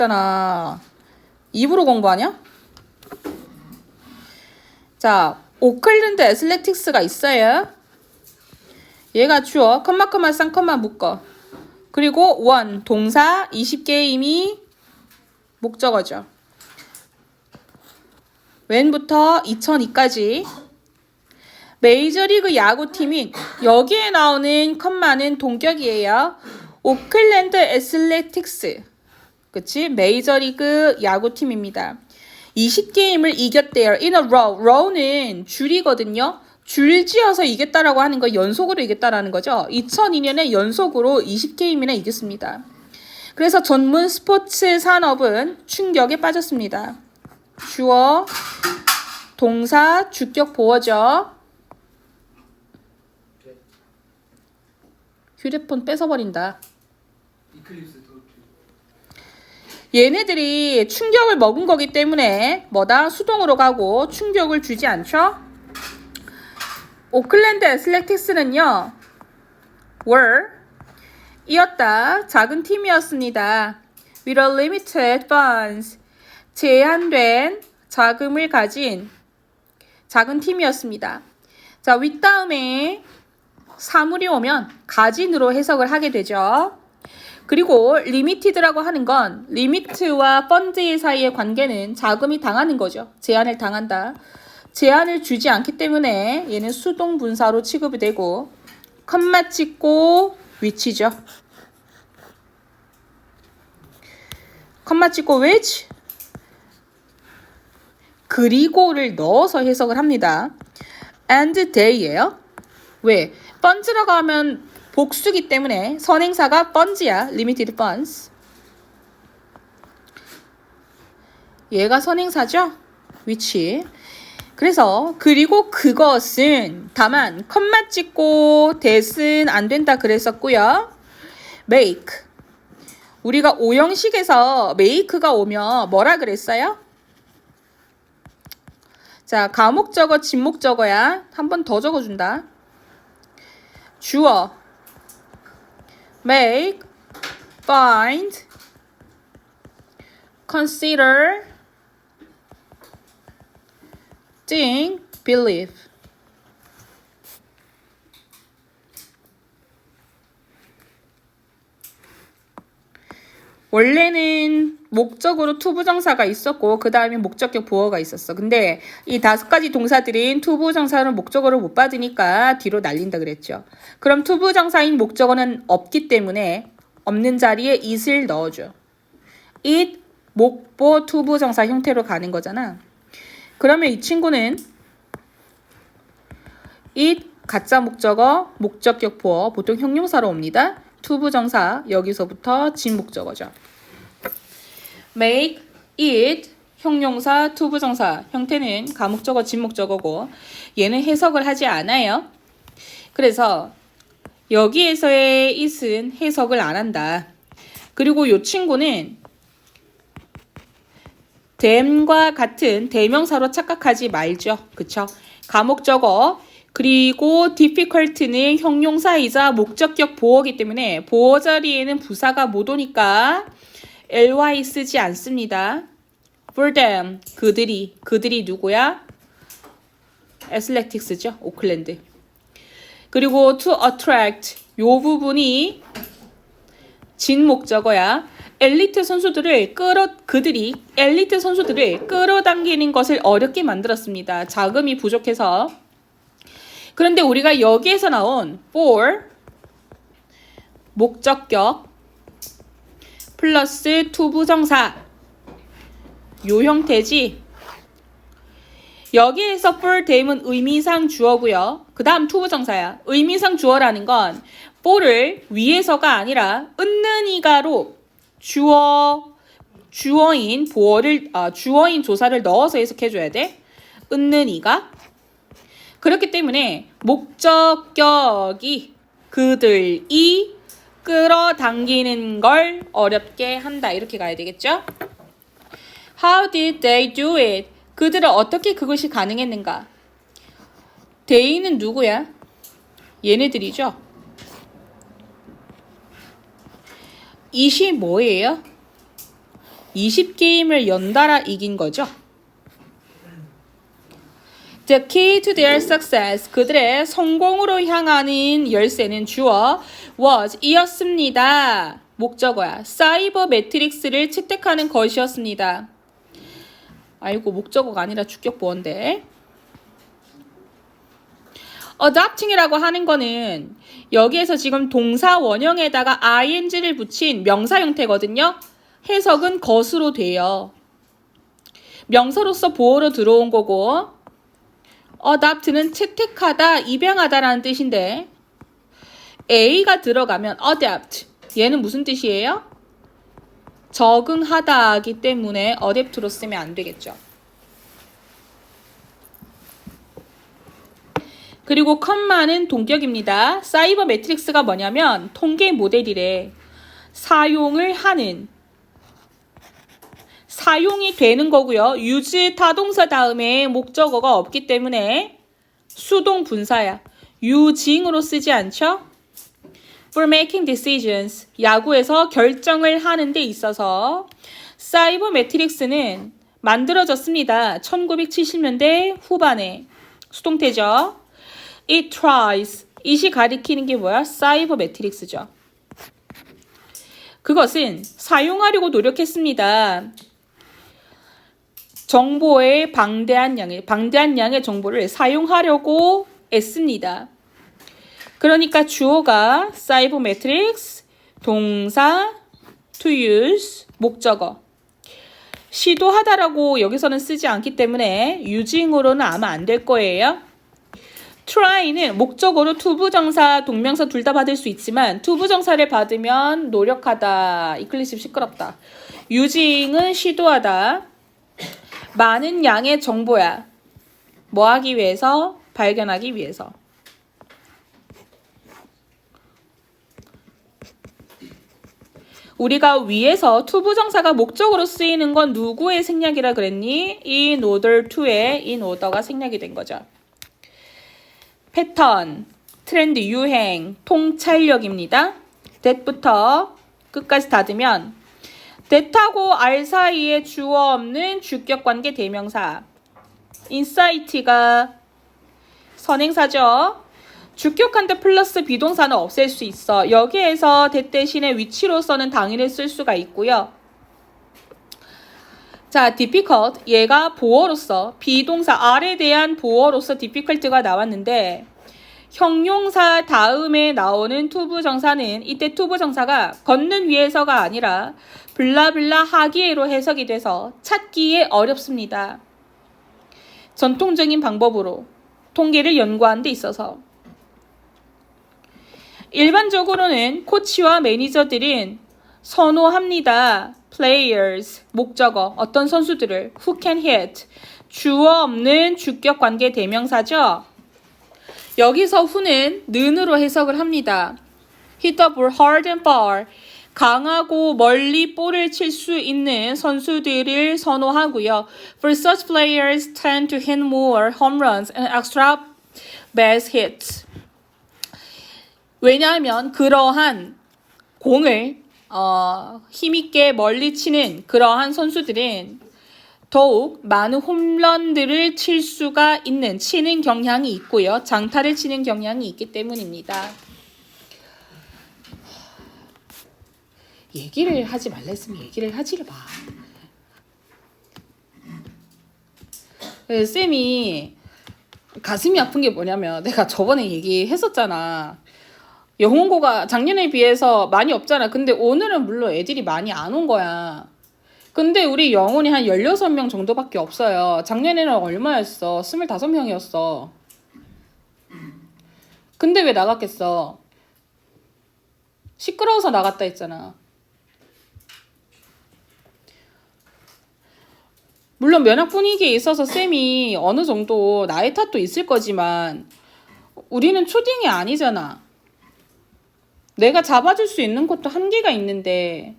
있잖아. 입으로 공부하냐? 자, 오클랜드 애슬레틱스가 있어요. 얘가 주어, 컴마 쌍컴마 묶어. 그리고 원, 동사, 20게임이 목적어죠. when부터 2002까지. 메이저리그 야구팀인 여기에 나오는 컴마는 동격이에요. 오클랜드 애슬레틱스. 그치? 메이저리그 야구팀입니다. 20게임을 이겼대요. in a row. row는 줄이거든요. 줄지어서 이겼다라고 하는 거 연속으로 이겼다라는 거죠. 2002년에 연속으로 20게임이나 이겼습니다. 그래서 전문 스포츠 산업은 충격에 빠졌습니다. 주어, 동사, 주격 보어죠. 휴대폰 뺏어버린다. 얘네들이 충격을 먹은 거기 때문에 뭐다? 수동으로 가고 충격을 주지 않죠? 오클랜드 애슬레틱스는요. were 이었다. 작은 팀이었습니다. with a limited funds 제한된 자금을 가진 작은 팀이었습니다. 자, with 다음에 사물이 오면 가진으로 해석을 하게 되죠. 그리고 limited라고 하는 건 limit와 fund 사이의 관계는 자금이 당하는 거죠. 제한을 당한다. 제한을 주지 않기 때문에 얘는 수동 분사로 취급이 되고 컴마 찍고 which죠. 컴마 찍고 which 그리고를 넣어서 해석을 합니다. and they예요. 왜? funds라고 하면 복수기 때문에 선행사가 funds야. limited funds. 얘가 선행사죠. which. 그래서 그리고 그것은 다만 컴마 찍고 that은 안 된다 그랬었고요. make. 우리가 오형식에서 make가 오면 뭐라 그랬어요? 자, 가목적어, 진목적어야. 한 번 더 적어준다. 주어 make, find, consider, think, believe. 원래는 목적으로 투부정사가 있었고 그 다음에 목적격 보어가 있었어. 근데 이 5가지 동사들은 투부정사는 목적어를 못 받으니까 뒤로 날린다 그랬죠. 그럼 투부정사인 목적어는 없기 때문에 없는 자리에 it을 넣어줘. it, 목보, 투부정사 형태로 가는 거잖아. 그러면 이 친구는 it, 가짜 목적어, 목적격 보어, 보통 형용사로 옵니다. 투부정사, 여기서부터 진목적어죠. make, it, 형용사, 투부정사, 형태는 가목적어, 진목적어고 얘는 해석을 하지 않아요. 그래서 여기에서의 it은 해석을 안 한다. 그리고 이 친구는 them과 같은 대명사로 착각하지 말죠. 그쵸? 가목적어, 그리고 difficult는 형용사이자 목적격 보어이기 때문에 보어 자리에는 부사가 못 오니까 ly 쓰지 않습니다. for them, 그들이 누구야? 애슬레틱스죠. 오클랜드. 그리고 to attract, 요 부분이 진목적어야. 엘리트 선수들을 끌어당기는 것을 어렵게 만들었습니다. 자금이 부족해서. 그런데 우리가 여기에서 나온 for 목적격 플러스 투부정사 요 형태지. 여기에서 for them은 의미상 주어고요. 그 다음 투부정사야. 의미상 주어라는 건 for를 위에서가 아니라 은는이가로 주어인 조사를 넣어서 해석해줘야 돼. 은는이가. 그렇기 때문에 목적격이 그들이 끌어당기는 걸 어렵게 한다. 이렇게 가야 되겠죠? How did they do it? 그들은 어떻게 그것이 가능했는가? they는 누구야? 얘네들이죠? it이 뭐예요? 20게임을 연달아 이긴 거죠. The key to their success, 그들의 성공으로 향하는 열쇠는 주어 was 이었습니다. 목적어야. 사이버 매트릭스를 채택하는 것이었습니다. 아이고, 목적어가 아니라 주격 보어인데. adopting이라고 하는 거는 여기에서 지금 동사 원형에다가 ing를 붙인 명사 형태거든요. 해석은 것으로 돼요. 명사로서 보어로 들어온 거고, adopt는 채택하다, 입양하다라는 뜻인데 a가 들어가면 adapt, 얘는 무슨 뜻이에요? 적응하다이기 때문에 adapt로 쓰면 안 되겠죠. 그리고 컴마는 동격입니다. 사이버 매트릭스가 뭐냐면 통계 모델이래. 사용을 하는, 사용이 되는 거고요. use 타동사 다음에 목적어가 없기 때문에 수동 분사야. using으로 쓰지 않죠? For making decisions, 야구에서 결정을 하는 데 있어서 사이버 매트릭스는 만들어졌습니다. 1970년대 후반에. 수동태죠. It tries, it이 가리키는 게 뭐야? 사이버 매트릭스죠. 그것은 사용하려고 노력했습니다. 정보의 방대한 양의 정보를 사용하려고 애씁니다. 그러니까 주어가 사이버 매트릭스, 동사 to use, 목적어. 시도하다라고 여기서는 쓰지 않기 때문에 using으로는 아마 안 될 거예요. try는 목적어로 투부정사, 동명사 둘 다 받을 수 있지만 투부정사를 받으면 노력하다, 이클리십 시끄럽다. using은 시도하다. 많은 양의 정보야. 뭐 하기 위해서? 발견하기 위해서. 우리가 위에서 투부정사가 목적으로 쓰이는 건 누구의 생략이라 그랬니? in order to의 in order가 생략이 된 거죠. 패턴, 트렌드, 유행, 통찰력입니다. that부터 끝까지 닫으면 that하고 r 사이에 주어 없는 주격관계 대명사. insight가 선행사죠. 주격한데 플러스 비동사는 없앨 수 있어. 여기에서 that 대신에 위치로서는 당일에 쓸 수가 있고요. 자, difficult, 얘가 보어로서 비동사 R에 대한 보어로서 difficult가 나왔는데 형용사 다음에 나오는 투부정사는 이때 투부정사가 걷는 위에서가 아니라 블라블라 하기에로 해석이 돼서 찾기에 어렵습니다. 전통적인 방법으로 통계를 연구하는 데 있어서 일반적으로는 코치와 매니저들은 선호합니다. players, 목적어, 어떤 선수들을 who can hit, 주어 없는 주격 관계 대명사죠. 여기서 who는 는으로 해석을 합니다. hit the ball hard and far, 강하고 멀리 볼을 칠 수 있는 선수들을 선호하고요. For such players tend to hit more home runs and extra base hits. 왜냐하면 그러한 공을 힘있게 멀리 치는 그러한 선수들은 더욱 많은 홈런들을 칠 수가 있는, 치는 경향이 있고요. 장타를 치는 경향이 있기 때문입니다. 얘기를 하지 말라 했으면 얘기를 하지를 마. 쌤이 가슴이 아픈 게 뭐냐면 내가 저번에 얘기했었잖아. 영혼고가 작년에 비해서 많이 없잖아. 근데 오늘은 물론 애들이 많이 안 온 거야. 근데 우리 영혼이 한 16명 정도밖에 없어요. 작년에는 얼마였어? 25명이었어. 근데 왜 나갔겠어? 시끄러워서 나갔다 했잖아. 물론 면학 분위기에 있어서 쌤이 어느 정도 나의 탓도 있을 거지만 우리는 초딩이 아니잖아. 내가 잡아줄 수 있는 것도 한계가 있는데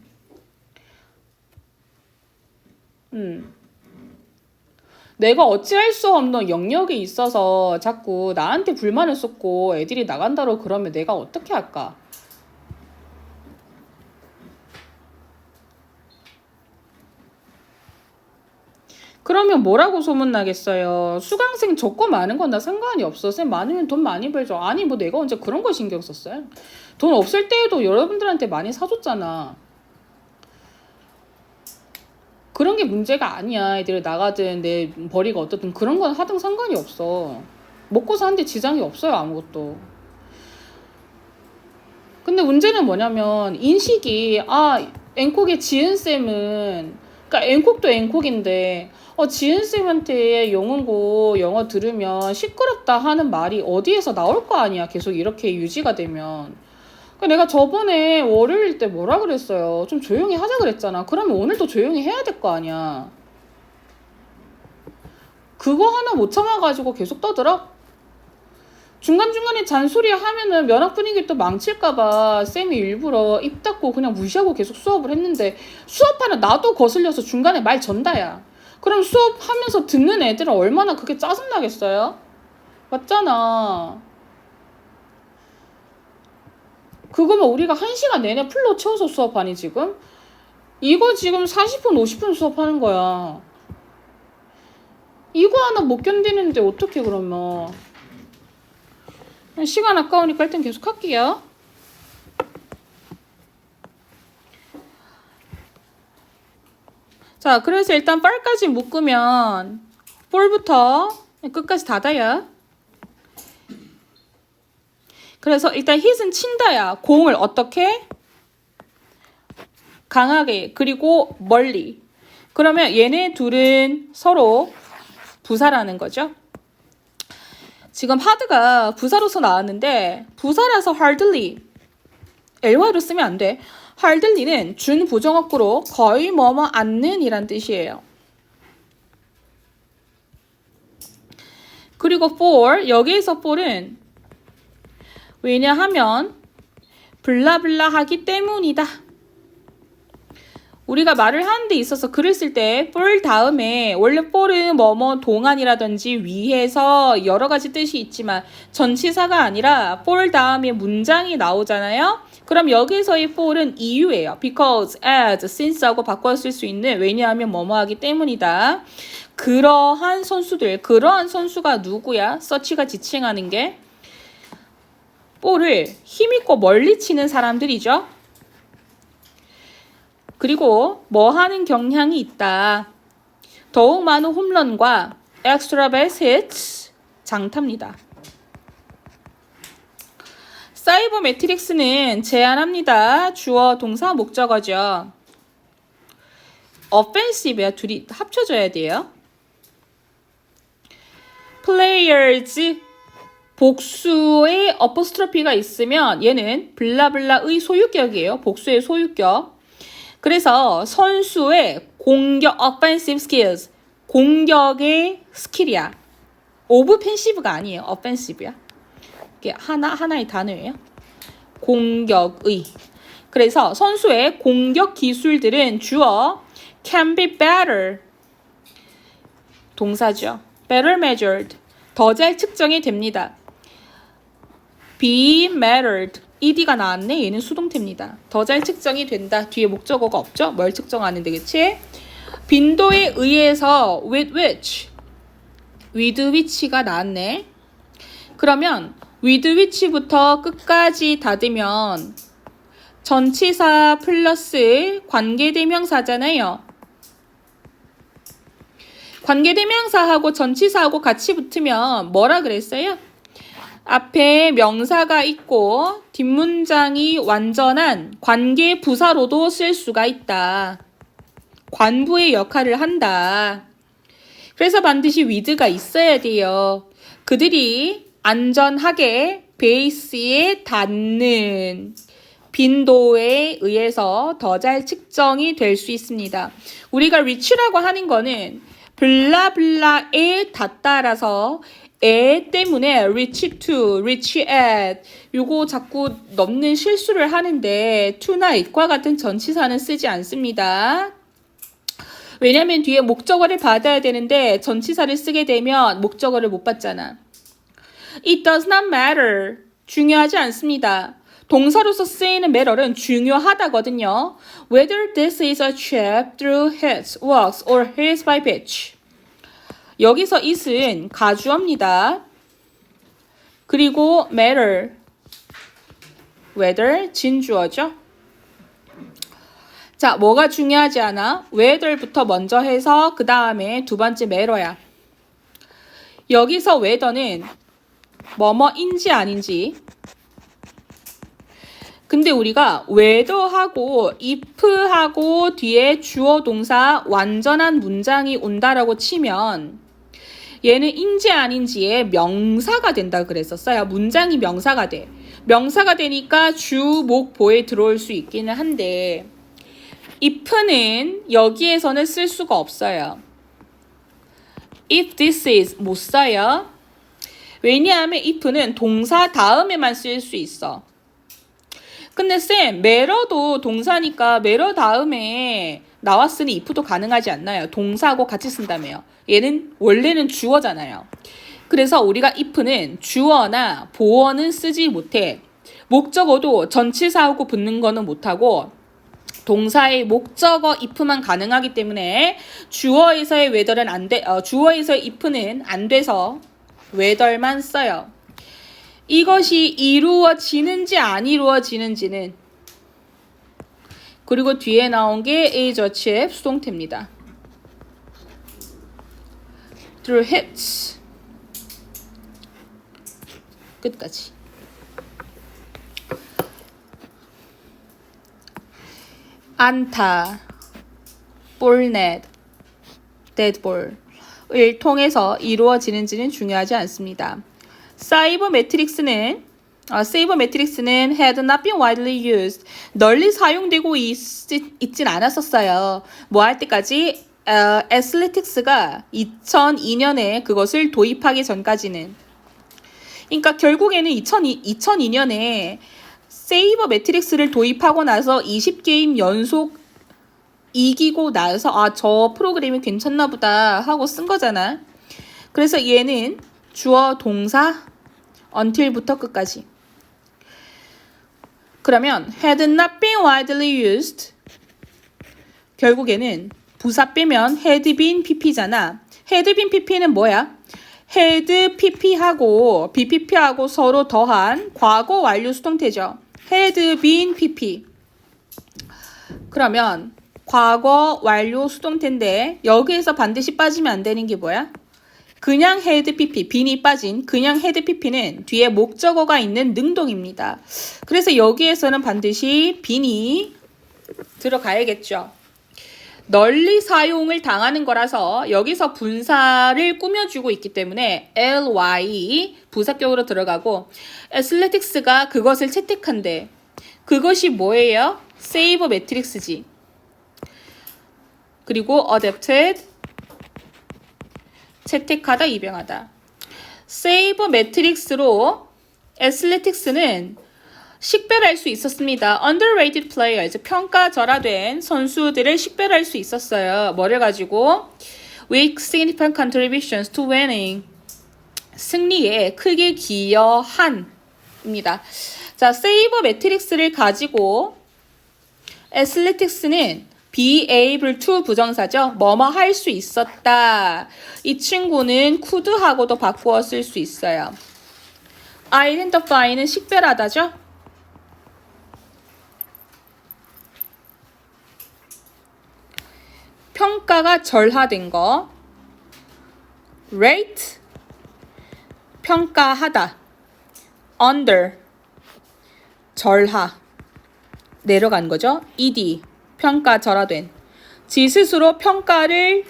내가 어찌할 수 없는 영역에 있어서 자꾸 나한테 불만을 쏟고 애들이 나간다고 그러면 내가 어떻게 할까? 그러면 뭐라고 소문나겠어요? 수강생 적고 많은 건 나 상관이 없어. 쌤 많으면 돈 많이 벌죠. 아니 뭐 내가 언제 그런 거 신경 썼어요? 돈 없을 때에도 여러분들한테 많이 사줬잖아. 그런 게 문제가 아니야. 애들 나가든 내 벌이가 어떻든 그런 건 하등 상관이 없어. 먹고 사는데 지장이 없어요. 아무것도. 근데 문제는 뭐냐면 인식이 앵콕의 지은쌤은 그러니까 앵콕도 앵콕인데 지은쌤한테 영어고 영어 들으면 시끄럽다 하는 말이 어디에서 나올 거 아니야. 계속 이렇게 유지가 되면. 그러니까 내가 저번에 월요일 때 뭐라 그랬어요. 좀 조용히 하자 그랬잖아. 그러면 오늘도 조용히 해야 될 거 아니야. 그거 하나 못 참아가지고 계속 떠들어? 중간중간에 잔소리 하면은 면학 분위기 또 망칠까봐 쌤이 일부러 입 닫고 그냥 무시하고 계속 수업을 했는데 수업하는 나도 거슬려서 중간에 말 전다야. 그럼 수업하면서 듣는 애들은 얼마나 그게 짜증나겠어요? 맞잖아. 그거면 우리가 1시간 내내 풀로 채워서 수업하니 지금? 이거 지금 40분 50분 수업하는 거야. 이거 하나 못 견디는데 어떻게 그러면. 시간 아까우니까 일단 계속 할게요. 자, 그래서 일단 뻘까지 묶으면 볼부터 끝까지 닫아야. 그래서 일단 hit은 친다야. 공을 어떻게? 강하게 그리고 멀리. 그러면 얘네 둘은 서로 부사라는 거죠. 지금 hard가 부사로서 나왔는데 부사라서 hardly ly로 쓰면 안 돼. hardly는 준부정어구로 거의 뭐뭐 않는 이란 뜻이에요. 그리고 for 여기에서 for은 왜냐하면 블라블라 하기 때문이다. 우리가 말을 하는 데 있어서 글을 쓸 때 for 다음에 원래 for은 뭐뭐 동안이라든지 위해서 여러 가지 뜻이 있지만 전치사가 아니라 for 다음에 문장이 나오잖아요. 그럼 여기서의 for은 이유예요. because, as, since하고 바꿔 쓸 수 있는 왜냐하면 뭐뭐 하기 때문이다. 그러한 선수가 누구야? 서치가 지칭하는 게 볼을 힘있고 멀리 치는 사람들이죠. 그리고 뭐 하는 경향이 있다. 더욱 많은 홈런과 extra base hits 장타입니다. 사이버매트릭스는 제한합니다. 주어, 동사, 목적어죠. offensive야. 둘이 합쳐져야 돼요. players 복수의 어포스트로피가 있으면 얘는 블라블라의 소유격이에요. 복수의 소유격. 그래서 선수의 공격 offensive skills 공격의 스킬이야. 오브펜시브가 아니에요. offensive야. 이게 하나의 단어예요. 공격의. 그래서 선수의 공격 기술들은 주어 can be better 동사죠. better measured 더 잘 측정이 됩니다. be measured ed가 나왔네. 얘는 수동태입니다. 더 잘 측정이 된다. 뒤에 목적어가 없죠? 뭘 측정하는데 그치? 빈도에 의해서 with which가 나왔네. 그러면 with which부터 끝까지 닫으면 전치사 플러스 관계대명사잖아요. 관계대명사하고 전치사하고 같이 붙으면 뭐라 그랬어요? 앞에 명사가 있고 뒷문장이 완전한 관계부사로도 쓸 수가 있다. 관부의 역할을 한다. 그래서 반드시 with가 있어야 돼요. 그들이 안전하게 베이스에 닿는 빈도에 의해서 더 잘 측정이 될 수 있습니다. 우리가 reach라고 하는 거는 블라블라에 닿다라서 에 때문에 reach to, reach at 요거 자꾸 넘는 실수를 하는데 to나 at과 같은 전치사는 쓰지 않습니다. 왜냐면 뒤에 목적어를 받아야 되는데 전치사를 쓰게 되면 목적어를 못 받잖아. It does not matter. 중요하지 않습니다. 동사로서 쓰이는 matter은 중요하다거든요. Whether this is achieved through his, walks, or his by pitch. 여기서 it은 가주어입니다. 그리고 matter, whether 진주어죠. 자, 뭐가 중요하지 않아? whether부터 먼저 해서 그 다음에 두 번째 matter야. 여기서 whether는 뭐뭐인지 아닌지. 근데 우리가 whether하고 if하고 뒤에 주어 동사 완전한 문장이 온다라고 치면 얘는 인지 아닌지의 명사가 된다 그랬었어요. 문장이 명사가 돼. 명사가 되니까 주, 목, 보에 들어올 수 있기는 한데 if는 여기에서는 쓸 수가 없어요. If this is 못 써요. 왜냐하면 if는 동사 다음에만 쓸 수 있어. 근데 쌤, matter도 동사니까 matter 다음에 나왔으니 if도 가능하지 않나요? 동사하고 같이 쓴다며요. 얘는 원래는 주어잖아요. 그래서 우리가 if는 주어나 보어는 쓰지 못해. 목적어도 전치사하고 붙는 거는 못하고 동사의 목적어 if만 가능하기 때문에 주어에서의 whether는 안 돼. 주어에서의 if는 안 돼서 whether만 써요. 이것이 이루어지는지 안 이루어지는지는 그리고 뒤에 나온 게 A저치의 수동태입니다. through hits 끝까지. 안타, 볼넷, 데드볼을 통해서 이루어지는지는 중요하지 않습니다. 사이버매트릭스는 had not been widely used. 널리 사용되고 있진 않았었어요. 뭐 할 때까지? 애슬레틱스가 2002년에 그것을 도입하기 전까지는. 그러니까 결국에는 2002년에 세이버매트릭스를 도입하고 나서 20게임 연속 이기고 나서 저 프로그램이 괜찮나 보다 하고 쓴 거잖아. 그래서 얘는 주어, 동사, until부터 끝까지. 그러면 had not been widely used 결국에는 부사 빼면 had been pp잖아. had been pp는 뭐야? had pp하고 bpp하고 서로 더한 과거 완료 수동태죠. had been pp. 그러면 과거 완료 수동태인데 여기에서 반드시 빠지면 안 되는 게 뭐야? 그냥 had pp, bean이 빠진 그냥 had pp는 뒤에 목적어가 있는 능동입니다. 그래서 여기에서는 반드시 bean이 들어가야겠죠. 널리 사용을 당하는 거라서 여기서 분사를 꾸며주고 있기 때문에 ly 부사격으로 들어가고 애슬레틱스가 그것을 채택한대. 그것이 뭐예요? 세이버 매트릭스지. 그리고 adapted 채택하다, 입양하다. 세이버 매트릭스로 애슬레틱스는 식별할 수 있었습니다. Underrated players, 평가절하된 선수들을 식별할 수 있었어요. 뭐를 가지고? With significant contributions to winning. 승리에 크게 기여한 입니다. 자, 세이버 매트릭스를 가지고 애슬레틱스는 be able to 부정사죠. 뭐뭐 할 수 있었다. 이 친구는 could하고도 바꾸어 쓸 수 있어요. identify는 식별하다죠. 평가가 절하된 거. rate 평가하다. under 절하 내려간 거죠. ed 평가 절하된. 지 스스로 평가를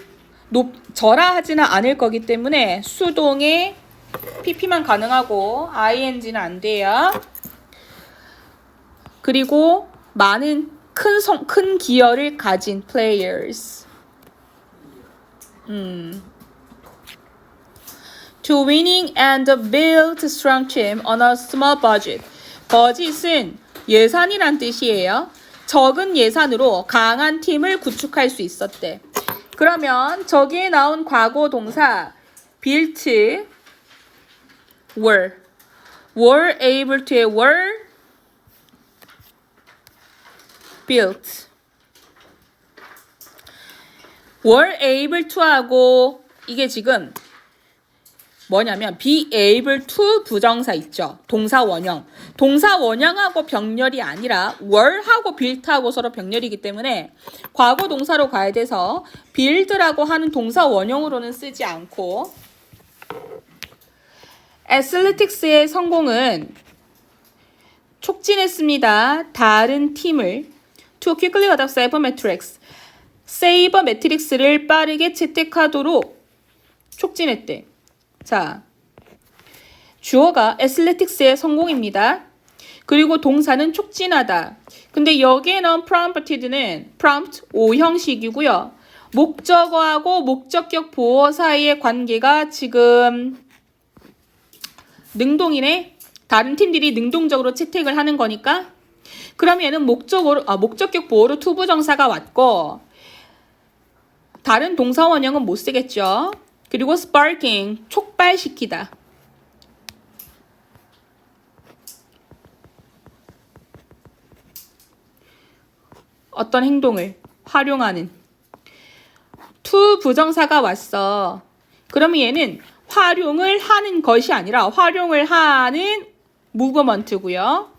절하하지는 않을 거기 때문에 수동의 pp만 가능하고 ing는 안 돼요. 그리고 많은 큰 기여를 가진 players. To winning and build strong team on a small budget. budget은 예산이란 뜻이에요. 적은 예산으로 강한 팀을 구축할 수 있었대. 그러면 저기에 나온 과거 동사 built, were able to, were built. were able to 하고 이게 지금 뭐냐면 be able to 부정사 있죠. 동사 원형. 동사 원형하고 병렬이 아니라 were하고 built하고 서로 병렬이기 때문에 과거 동사로 가야 돼서 build라고 하는 동사 원형으로는 쓰지 않고 애슬레틱스의 성공은 촉진했습니다. 다른 팀을 to quickly adopt sabermetrics. 세이버매트릭스를 빠르게 채택하도록 촉진했대. 자, 주어가 애슬레틱스의 성공입니다. 그리고 동사는 촉진하다. 근데 여기에 나온 prompted는 prompt O형식이고요. 목적어하고 목적격 보어 사이의 관계가 지금 능동이네. 다른 팀들이 능동적으로 채택을 하는 거니까. 그럼 얘는 목적격 보어로 to 부정사가 왔고 다른 동사 원형은 못 쓰겠죠. 그리고 sparking, 촉발시키다. 어떤 행동을 활용하는. to 부정사가 왔어. 그러면 얘는 활용을 하는 것이 아니라 활용을 하는 무브먼트고요.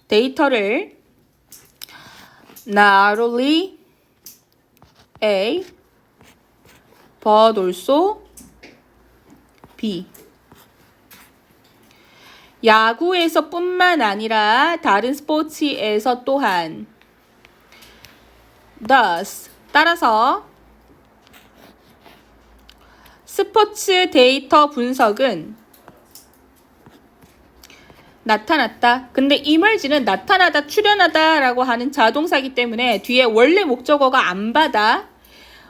데이터를 not only A but also B. 야구에서 뿐만 아니라 다른 스포츠에서 또한 thus 따라서 스포츠 데이터 분석은 나타났다. 근데 emerge는 나타나다, 출현하다 라고 하는 자동사이기 때문에 뒤에 원래 목적어가 안 받아.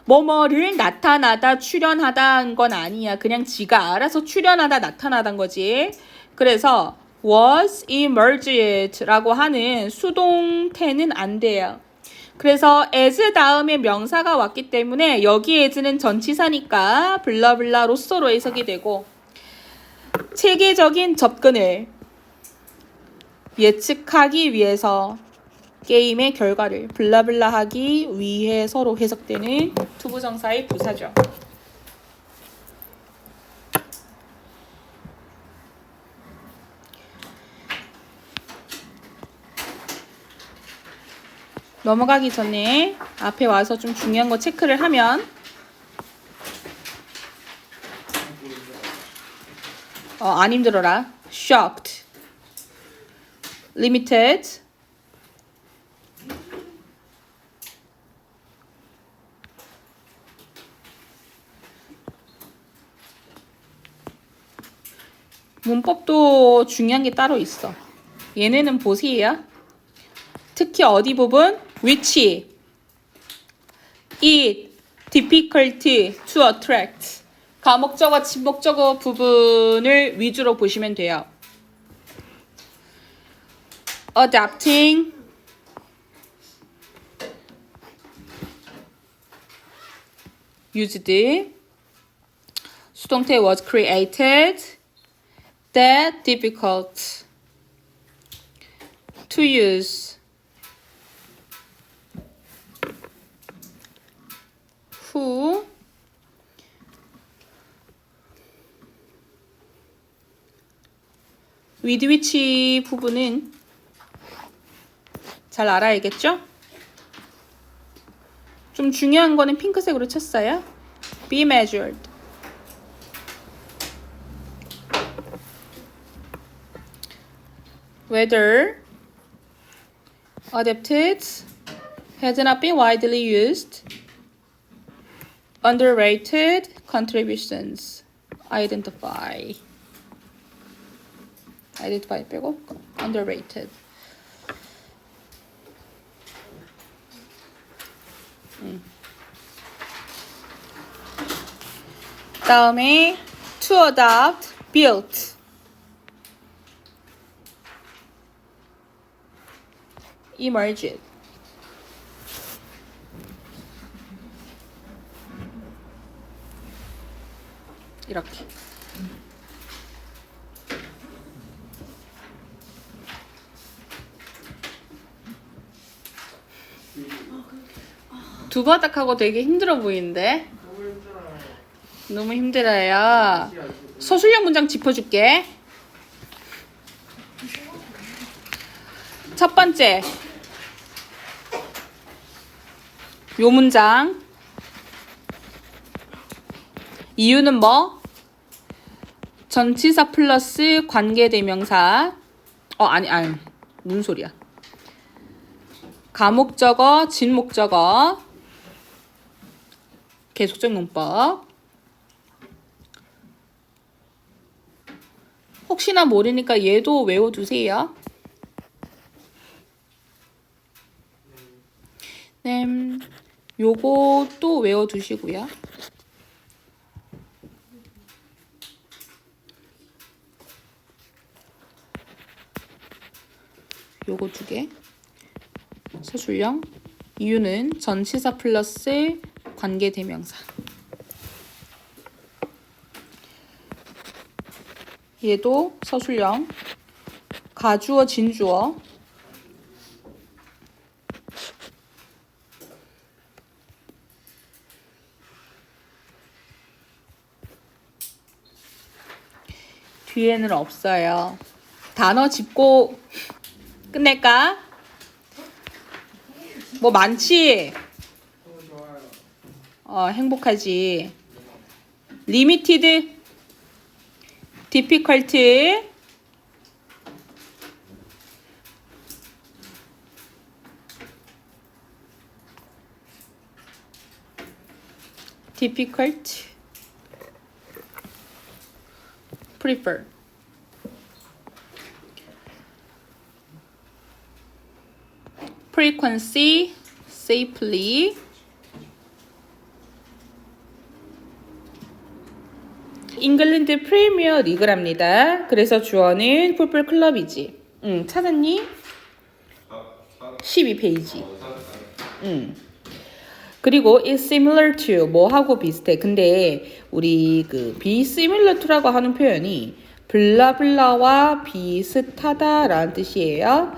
뭐뭐를 나타나다, 출현하다 한 건 아니야. 그냥 지가 알아서 출현하다, 나타나다인 거지. 그래서 was emerged 라고 하는 수동태는 안 돼요. 그래서 as 다음에 명사가 왔기 때문에 여기 as는 전치사니까 블라블라로서로 해석이 되고 체계적인 접근을 예측하기 위해서 게임의 결과를 블라블라 하기 위해서로 해석되는 투부정사의 부사죠. 넘어가기 전에 앞에 와서 좀 중요한 거 체크를 하면 안 힘들어라. shocked, limited, 문법도 중요한 게 따로 있어. 얘네는 보세요. 특히 어디 부분? which, it, difficult to attract. 가목적어, 진목적어 부분을 위주로 보시면 돼요. adapting, used, 수동태 was created, that difficult to use, who, with which 부분은 잘 알아야겠죠? 좀 중요한 거는 핑크색으로 쳤어요. be measured. whether adapted has not been widely used. underrated contributions. identify 빼고 underrated. 다음에 to adopt, built. emerged. 이렇게. 두 바닥하고 되게 힘들어 보이는데? 너무 힘들어요. 서술형 문장 짚어줄게. 첫 번째, 요 문장 이유는 뭐? 전치사 플러스 관계대명사. 아니 무슨 소리야? 가목적어, 진목적어, 계속적 문법. 혹시나 모르니까 얘도 외워두세요. 네, 요거 또 외워두시고요. 요거 2개. 서술형. 이유는 전치사 플러스 관계대명사. 얘도 서술형. 가주어, 진주어. 뒤에는 없어요. 단어 짚고 끝낼까? 뭐 많지? 행복하지. 리미티드, 디피컬트, difficult, prefer. frequency, safely. 잉글랜드 프리미어 리그랍니다. 그래서 주어는 풋볼 클럽이지. 찾았니? 12페이지. 그리고 is similar to 뭐하고 비슷해. 근데 우리 그 be similar to라고 하는 표현이 블라블라와 비슷하다라는 뜻이에요.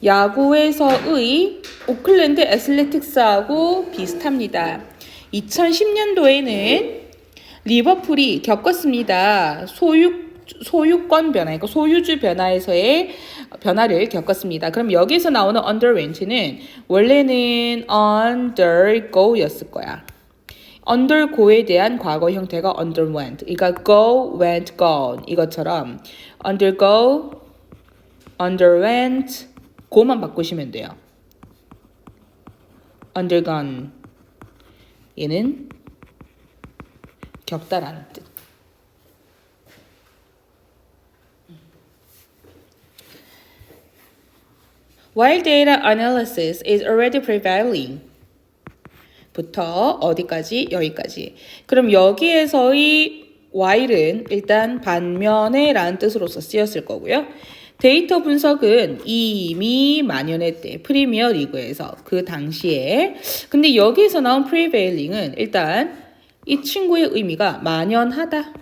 야구에서의 오클랜드 애슬레틱스하고 비슷합니다. 2010년도에는 리버풀이 겪었습니다. 소유권 변화, 그러니까 소유주 변화에서의 변화를 겪었습니다. 그럼 여기서 나오는 underwent는 원래는 undergo였을 거야. undergo에 대한 과거 형태가 underwent. 그러니까 go, went, gone 이것처럼 undergo, underwent 고만 바꾸시면 돼요. undergone 얘는 겪다라는 뜻. While data analysis is already prevailing 부터 어디까지? 여기까지. 그럼 여기에서의 while은 일단 반면에 라는 뜻으로서 쓰였을 거고요. 데이터 분석은 이미 만연했대. 프리미어 리그에서 그 당시에. 근데 여기에서 나온 prevailing은 일단 이 친구의 의미가 만연하다.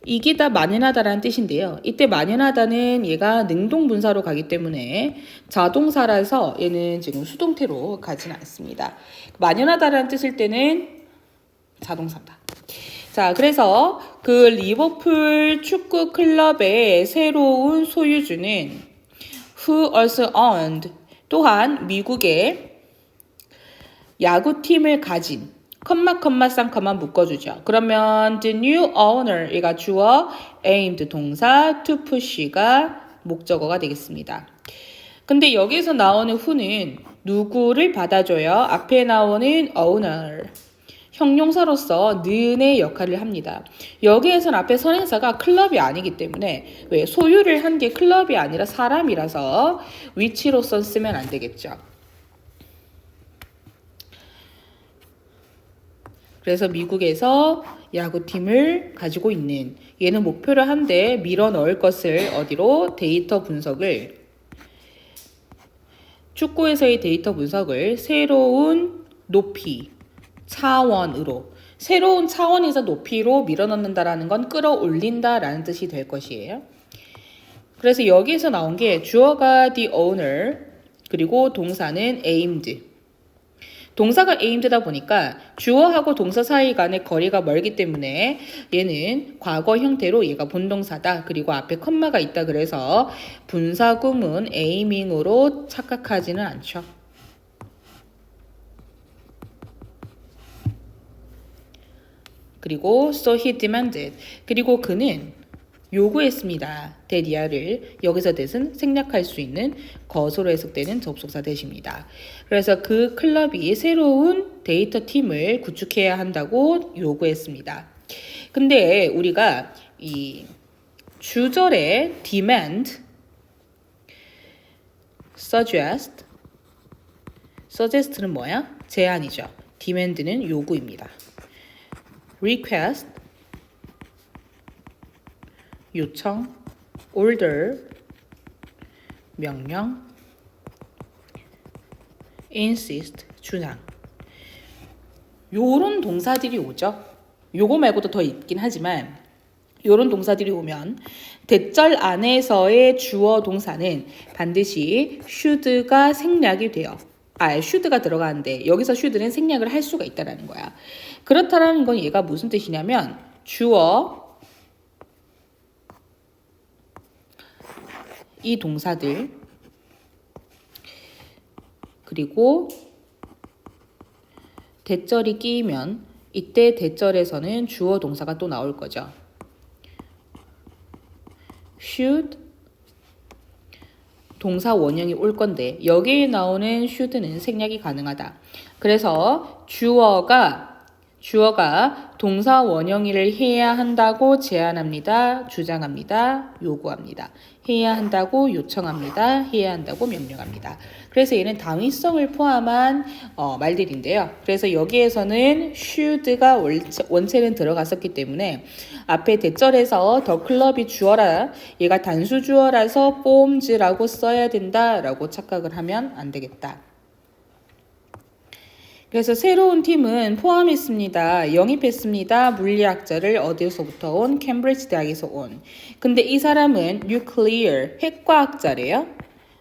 이기다, 만연하다라는 뜻인데요. 이때 만연하다는 얘가 능동분사로 가기 때문에 자동사라서 얘는 지금 수동태로 가진 않습니다. 만연하다라는 뜻일 때는 자동사다. 자, 그래서 그 리버풀 축구 클럽의 새로운 소유주는 who also owned 또한 미국의 야구팀을 가진 쌍 묶어주죠. 그러면 the new owner 이가 주어, aimed 동사, to push가 목적어가 되겠습니다. 근데 여기서 나오는 who는 누구를 받아줘요? 앞에 나오는 owner 형용사로서 는의 역할을 합니다. 여기에서는 앞에 선행사가 클럽이 아니기 때문에 왜 소유를 한 게 클럽이 아니라 사람이라서 위치로서 쓰면 안 되겠죠. 그래서 미국에서 야구팀을 가지고 있는 얘는 목표를 한데 밀어 넣을 것을 어디로? 데이터 분석을 축구에서의 데이터 분석을 새로운 높이 차원으로 새로운 차원에서 높이로 밀어넣는다라는 건 끌어올린다라는 뜻이 될 것이에요. 그래서 여기에서 나온 게 주어가 the owner 그리고 동사는 aimed 동사가 aimed다 보니까 주어하고 동사 사이 간의 거리가 멀기 때문에 얘는 과거 형태로 얘가 본동사다. 그리고 앞에 컴마가 있다. 그래서 분사구문 aiming으로 착각하지는 않죠. 그리고 so he demanded. 그리고 그는 요구했습니다. 대디아를 여기서 대신 생략할 수 있는 거소로 해석되는 접속사 대시입니다. 그래서 그 클럽이 새로운 데이터 팀을 구축해야 한다고 요구했습니다. 근데 우리가 이 주절에 demand, suggest는 뭐야? 제안이죠. demand는 요구입니다. request, 요청, order, 명령, insist, 주장. 요런 동사들이 오죠. 요거 말고도 더 있긴 하지만 요런 동사들이 오면 대절 안에서의 주어 동사는 반드시 should가 생략이 돼요. should가 들어가는데 여기서 should는 생략을 할 수가 있다는 거야. 그렇다라는 건 얘가 무슨 뜻이냐면 주어 이 동사들 그리고 대절이 끼면 이때 대절에서는 주어 동사가 또 나올 거죠. should 동사 원형이 올 건데 여기에 나오는 should는 생략이 가능하다. 그래서 주어가 동사 원형일을 해야 한다고 제안합니다. 주장합니다. 요구합니다. 해야 한다고 요청합니다. 해야 한다고 명령합니다. 그래서 얘는 당위성을 포함한 말들인데요. 그래서 여기에서는 should가 원체는 들어갔었기 때문에 앞에 대절에서 더 클럽이 주어라, 얘가 단수 주어라서 forms라고 써야 된다라고 착각을 하면 안 되겠다. 그래서 새로운 팀은 포함했습니다. 영입했습니다. 물리학자를 어디서부터 온? 캠브리지 대학에서 온. 근데 이 사람은 뉴클리어, 핵과학자래요.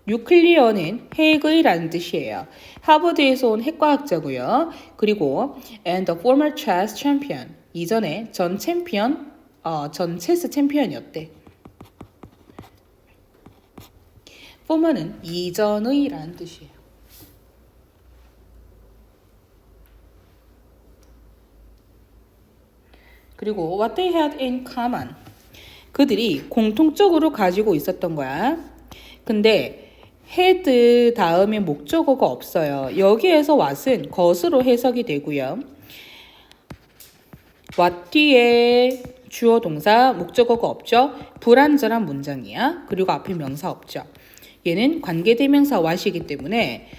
뉴클리어는 핵의라는 뜻이에요. 하버드에서 온 핵과학자고요. 그리고 and the former chess champion. 이전에 전 체스 챔피언이었대. former는 이전의라는 뜻이에요. 그리고 what they had in common. 그들이 공통적으로 가지고 있었던 거야. 근데 had 다음에 목적어가 없어요. 여기에서 what은 것으로 해석이 되고요. what 뒤에 주어 동사 목적어가 없죠. 불완전한 문장이야. 그리고 앞에 명사 없죠. 얘는 관계대명사 what이기 때문에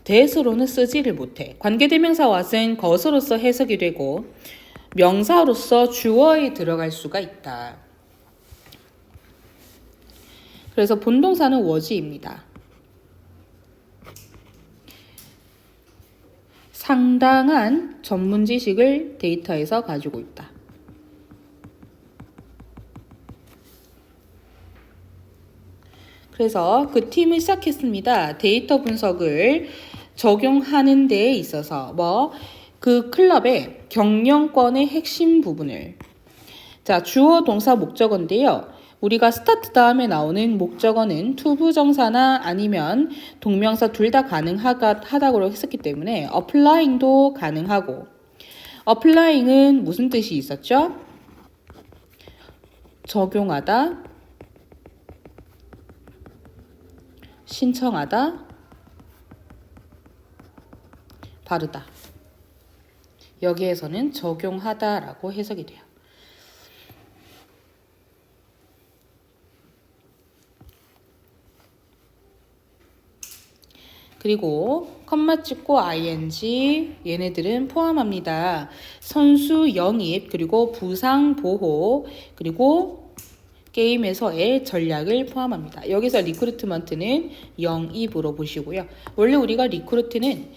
that으로는 쓰지를 못해. 관계대명사 what은 것으로서 해석이 되고 명사로서 주어에 들어갈 수가 있다. 그래서 본동사는 was입니다. 상당한 전문 지식을 데이터에서 가지고 있다. 그래서 그 팀을 시작했습니다. 데이터 분석을 적용하는 데에 있어서 그 클럽의 경영권의 핵심 부분을 자 주어 동사 목적어인데요. 우리가 스타트 다음에 나오는 목적어는 투부정사나 아니면 동명사 둘 다 가능하다고 했었기 때문에 applying도 가능하고 applying은 무슨 뜻이 있었죠? 적용하다, 신청하다, 바르다. 여기에서는 적용하다라고 해석이 돼요. 그리고 컴마 찍고 ing 얘네들은 포함합니다. 선수 영입 그리고 부상 보호 그리고 게임에서의 전략을 포함합니다. 여기서 리크루트먼트는 영입으로 보시고요. 원래 우리가 리크루트는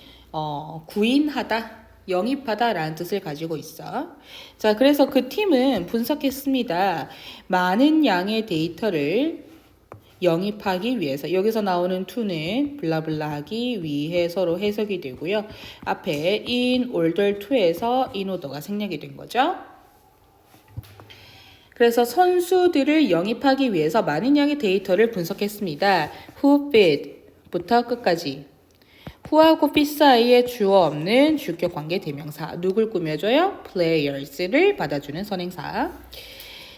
구인하다 영입하다 라는 뜻을 가지고 있어. 자, 그래서 그 팀은 분석했습니다. 많은 양의 데이터를 영입하기 위해서 여기서 나오는 to는 블라블라 하기 위해서로 해석이 되고요. 앞에 in order to에서 in order가 생략이 된 거죠. 그래서 선수들을 영입하기 위해서 많은 양의 데이터를 분석했습니다. who fit부터 끝까지. who하고 fit 사이에 주어 없는 주격 관계 대명사. 누굴 꾸며줘요? players를 받아주는 선행사.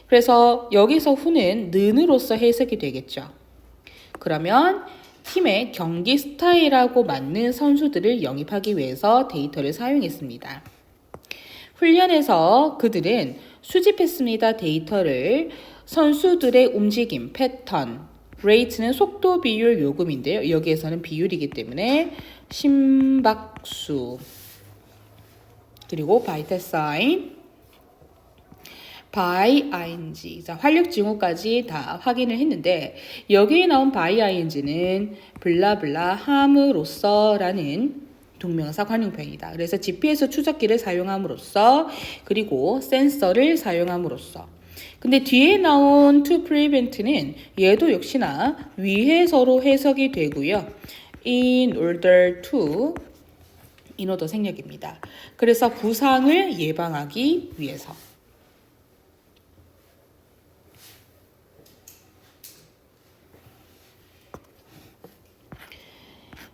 그래서 여기서 who는 는으로서 해석이 되겠죠. 그러면 팀의 경기 스타일하고 맞는 선수들을 영입하기 위해서 데이터를 사용했습니다. 훈련에서 그들은 수집했습니다. 데이터를 선수들의 움직임, 패턴, rate는 속도, 비율, 요금인데요. 여기에서는 비율이기 때문에 심박수, 그리고 vital sign, by ing, 자, 활력 징후까지 다 확인을 했는데 여기에 나온 by ing는 블라블라 함으로써라는 동명사 관용형이다. 그래서 GPS 추적기를 사용함으로써 그리고 센서를 사용함으로써. 근데 뒤에 나온 to prevent는 얘도 역시나 위해서로 해석이 되고요. in order to 인어도 생략입니다. 그래서 부상을 예방하기 위해서.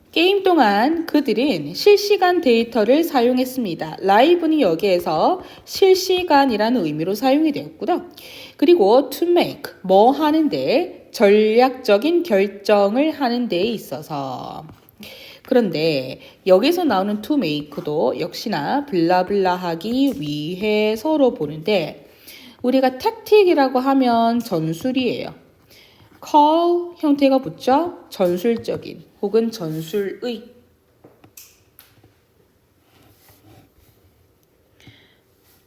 게임 동안 그들은 실시간 데이터를 사용했습니다. 라이브는 여기에서 실시간이라는 의미로 사용이 되었고요. 그리고 to make, 뭐 하는데, 전략적인 결정을 하는 데 있어서. 그런데 여기서 나오는 to make도 역시나 블라블라 하기 위해서로 보는데 우리가 택틱이라고 하면 전술이에요. call 형태가 붙죠? 전술적인 혹은 전술의.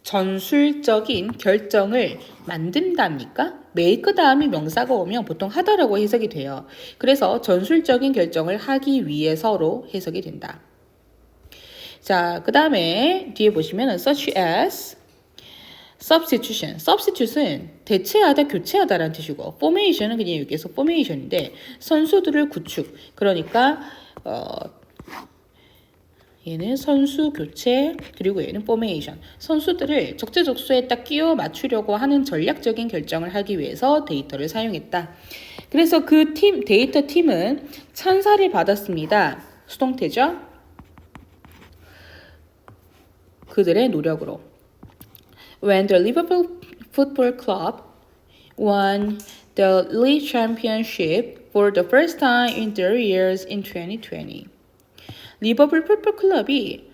전술적인 결정을 만든답니까? make 다음에 명사가 오면 보통 하다라고 해석이 돼요. 그래서 전술적인 결정을 하기 위해서로 해석이 된다. 자, 그 다음에 뒤에 보시면 such as substitution. substitute은 대체하다, 교체하다라는 뜻이고 formation은 그냥 여기에서 formation인데 선수들을 구축. 그러니까 얘는 선수 교체 그리고 얘는 formation. 선수들을 적재적소에 딱 끼워 맞추려고 하는 전략적인 결정을 하기 위해서 데이터를 사용했다. 그래서 그 팀, 데이터 팀은 찬사를 받았습니다. 수동태죠. 그들의 노력으로. When the Liverpool Football Club won the league championship for the first time in their years in 2020. 리버풀 풋볼 클럽이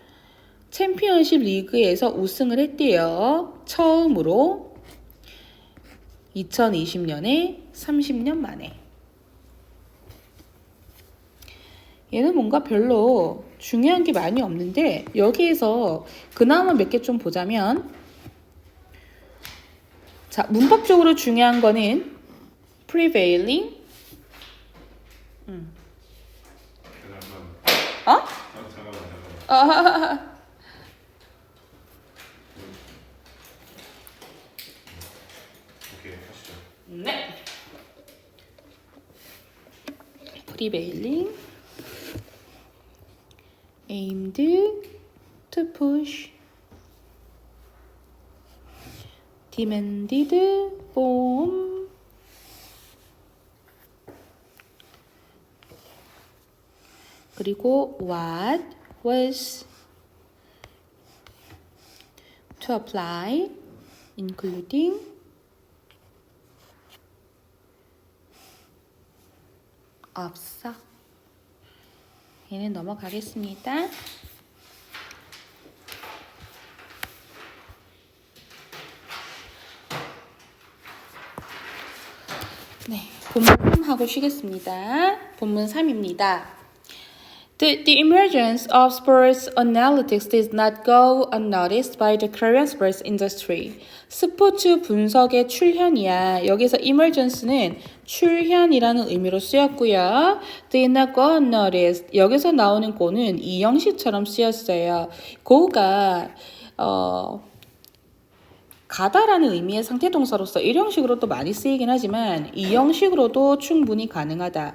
챔피언십 리그에서 우승을 했대요. 처음으로 2020년에 30년 만에. 얘는 뭔가 별로 중요한 게 많이 없는데 여기에서 그나마 몇 개 좀 보자면 자, 문법적으로 중요한 거는 prevailing. 잠깐만. 오케이, 하시죠. 네. prevailing, aimed to push, demanded from, 그리고 what was to apply, including, 없어. 얘는 넘어가겠습니다. 네, 본문 3 하고 쉬겠습니다. 본문 3입니다. The emergence of sports analytics did not go unnoticed by the Korean sports industry. 스포츠 분석의 출현이야. 여기서 emergence는 출현이라는 의미로 쓰였고요. Did not go unnoticed. 여기서 나오는 go는 이형식처럼 쓰였어요. go가 가다라는 의미의 상태 동사로서 이 형식으로 또 많이 쓰이긴 하지만 이 형식으로도 충분히 가능하다.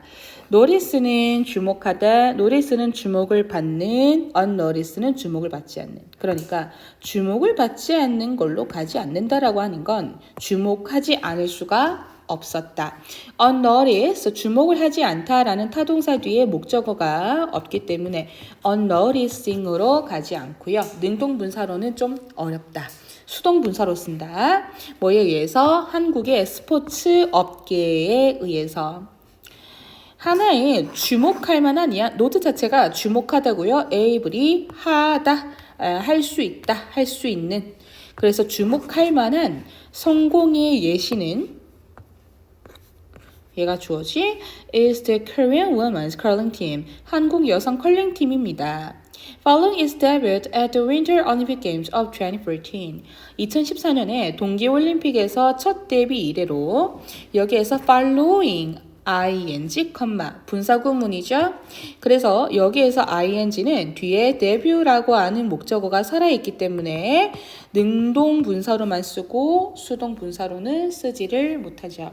notice는 주목하다, notice는 주목을 받는, unnotice는 주목을 받지 않는. 그러니까 주목을 받지 않는 걸로 가지 않는다라고 하는 건 주목하지 않을 수가 없었다. unnoticed, 주목을 하지 않다라는 타동사 뒤에 목적어가 없기 때문에 unnoticing으로 가지 않고요. 능동분사로는 좀 어렵다. 수동분사로 쓴다. 뭐에 의해서? 한국의 스포츠 업계에 의해서. 하나의 주목할 만한 노트 자체가 주목하다고요. able이 하다, 할 수 있다, 할 수 있는. 그래서 주목할 만한 성공의 예시는 얘가 주어지 is the Korean women's curling team. 한국 여성 컬링 팀입니다. Following its debut at the Winter Olympic Games of 2014. 2014년에 동계올림픽에서 첫 데뷔 이래로 여기에서 following ing, 분사구문이죠. 그래서 여기에서 ing는 뒤에 데뷔라고 하는 목적어가 살아있기 때문에 능동분사로만 쓰고 수동분사로는 쓰지를 못하죠.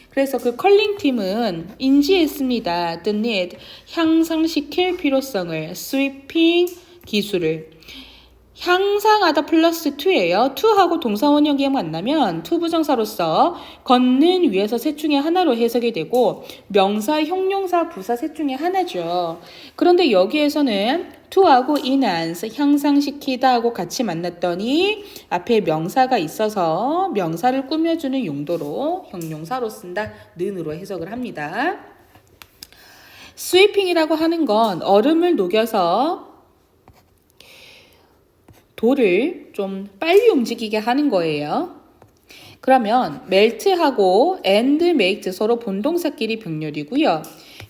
그래서 그 컬링팀은 인지했습니다. The need, 향상시킬 필요성을, sweeping 기술을. 향상하다 플러스 to예요. to하고 동사원형이 만나면 to 부정사로서 걷는 위에서 셋 중에 하나로 해석이 되고 명사, 형용사, 부사 셋 중에 하나죠. 그런데 여기에서는 to하고 enhance, 향상시키다 하고 같이 만났더니 앞에 명사가 있어서 명사를 꾸며주는 용도로 형용사로 쓴다. 는으로 해석을 합니다. 스위핑이라고 하는 건 얼음을 녹여서 돌을 좀 빨리 움직이게 하는 거예요. 그러면 melt하고 and make 서로 본동사끼리 병렬이고요.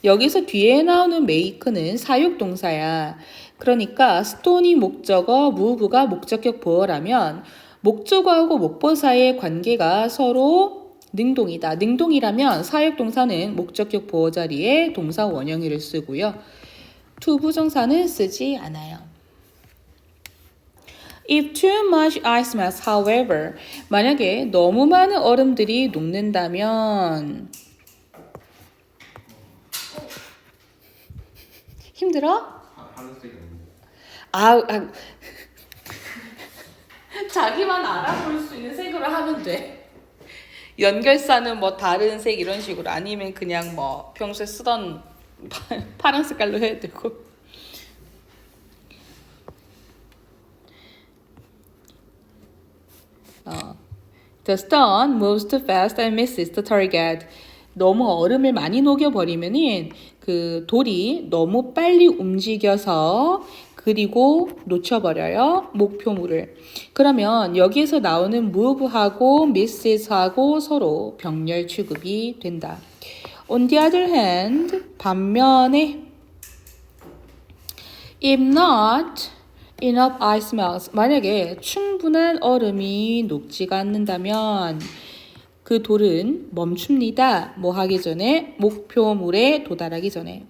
여기서 뒤에 나오는 make는 사육동사야. 그러니까 stone이 목적어, move가 목적격 보어라면 목적어하고 목보 사이의 관계가 서로 능동이다. 능동이라면 사육동사는 목적격 보어 자리에 동사 원형의를 쓰고요. to 부정사는 쓰지 않아요. If too much ice melts, however, 만약에 너무 많은 얼음들이 녹는다면 힘들어? 하늘색이 자기만 알아볼 수 있는 색으로 하면 돼. 연결사는 뭐 다른 색 이런 식으로 아니면 그냥 뭐 평소에 쓰던 파란 색깔로 해야 되고. The stone moves too fast and misses the target. 너무 얼음을 많이 녹여버리면은 그 돌이 너무 빨리 움직여서 그리고 놓쳐버려요. 목표물을. 그러면 여기에서 나오는 move하고 misses하고 서로 병렬 취급이 된다. On the other hand, 반면에 if not enough ice melts. 만약에 충분한 얼음이 녹지가 않는다면 그 돌은 멈춥니다. 뭐 하기 전에? 목표물에 도달하기 전에.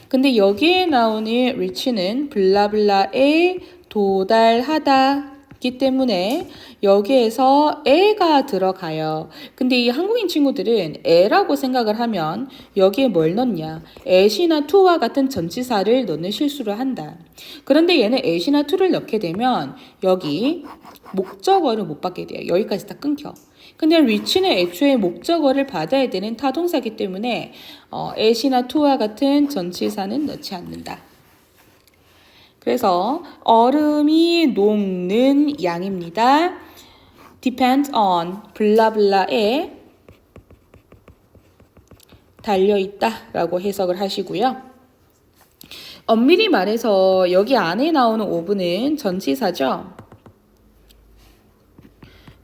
근데 여기에 나오는 reach는 블라블라에 도달하다기 때문에 여기에서 에가 들어가요. 근데 이 한국인 친구들은 에라고 생각을 하면 여기에 뭘 넣냐? at이나 to와 같은 전치사를 넣는 실수를 한다. 그런데 얘는 at이나 to를 넣게 되면 여기 목적어를 못 받게 돼요. 여기까지 다 끊겨. 근데 reach는 애초에 목적어를 받아야 되는 타동사이기 때문에 at이나 to와 같은 전치사는 넣지 않는다. 그래서 얼음이 녹는 양입니다. depends on 블라블라에 달려있다 라고 해석을 하시고요. 엄밀히 말해서 여기 안에 나오는 oven은 전치사죠.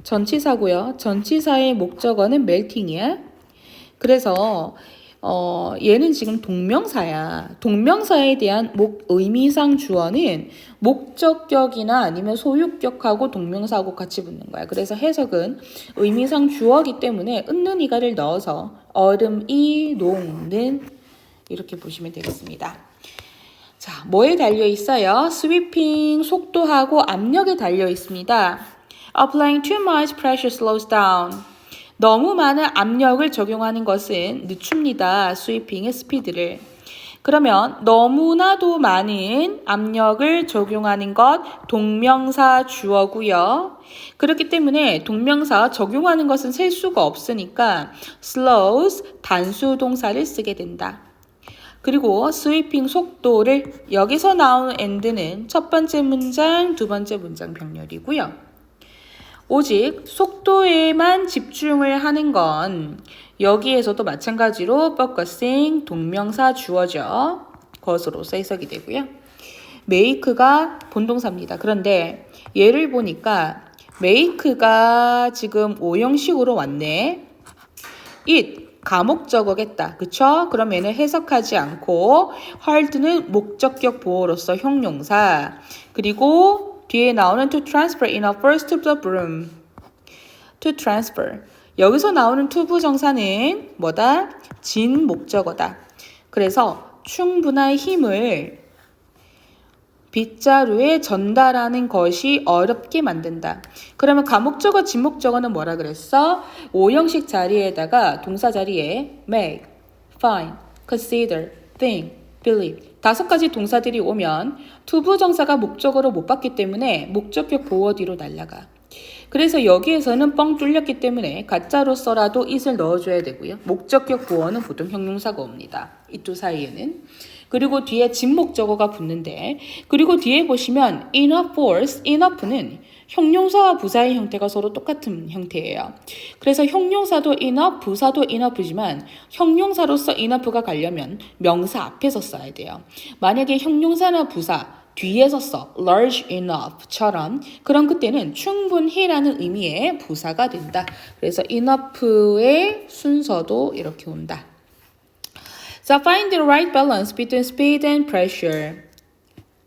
전치사고요. 전치사의 목적어는 melting이야. 그래서 얘는 지금 동명사야. 동명사에 대한 의미상 주어는 목적격이나 아니면 소유격하고 동명사하고 같이 붙는 거야. 그래서 해석은 의미상 주어기 때문에 은는 이가를 넣어서 얼음이 녹는 이렇게 보시면 되겠습니다. 자, 뭐에 달려 있어요? 스위핑 속도하고 압력에 달려 있습니다. Applying too much pressure slows down. 너무 많은 압력을 적용하는 것은 늦춥니다. 스위핑의 스피드를. 그러면 너무나도 많은 압력을 적용하는 것 동명사 주어고요. 그렇기 때문에 동명사 적용하는 것은 셀 수가 없으니까 slows 단수 동사를 쓰게 된다. 그리고 스위핑 속도를 여기서 나오는 and는 첫 번째 문장, 두 번째 문장 병렬이고요. 오직 속도에만 집중을 하는 건 여기에서도 마찬가지로 focusing 동명사 주어져 것으로 해석이 되고요. make가 본동사입니다. 그런데 얘를 보니까 make가 지금 오형식으로 왔네. it 가목적어겠다. 그쵸? 그럼 얘는 해석하지 않고 hard는 목적격 보어로서 형용사 그리고 뒤에 나오는 to transfer in a first to the room. to transfer. 여기서 나오는 to 부정사는 뭐다? 진 목적어다. 그래서 충분한 힘을 빗자루에 전달하는 것이 어렵게 만든다. 그러면 가목적어, 진목적어는 뭐라 그랬어? 오형식 자리에다가 동사 자리에 make, find, consider, think, believe 5가지 동사들이 오면 투부정사가 목적어로 못 받기 때문에 목적격 보어 뒤로 날아가. 그래서 여기에서는 뻥 뚫렸기 때문에 가짜로서라도 it을 넣어줘야 되고요. 목적격 보어는 보통 형용사가 옵니다. 이 두 사이에는. 그리고 뒤에 진목적어가 붙는데 그리고 뒤에 보시면 enough force, enough는 형용사와 부사의 형태가 서로 똑같은 형태예요. 그래서 형용사도 enough, 부사도 enough지만 형용사로서 enough가 가려면 명사 앞에서 써야 돼요. 만약에 형용사나 부사 뒤에서 써 large enough처럼 그럼 그때는 충분히라는 의미의 부사가 된다. 그래서 enough의 순서도 이렇게 온다. 자, find the right balance between speed and pressure.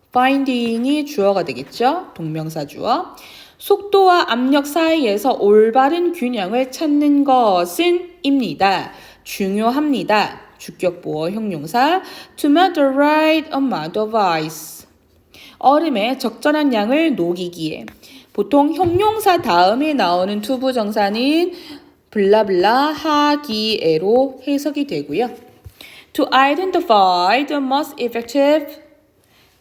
finding이 주어가 되겠죠? 동명사 주어. 속도와 압력 사이에서 올바른 균형을 찾는 것은 입니다. 중요합니다. 주격 보어 형용사. To make the right amount of ice. 얼음에 적절한 양을 녹이기에. 보통 형용사 다음에 나오는 투부정사는 블라블라 하기에로 해석이 되고요. To identify the most effective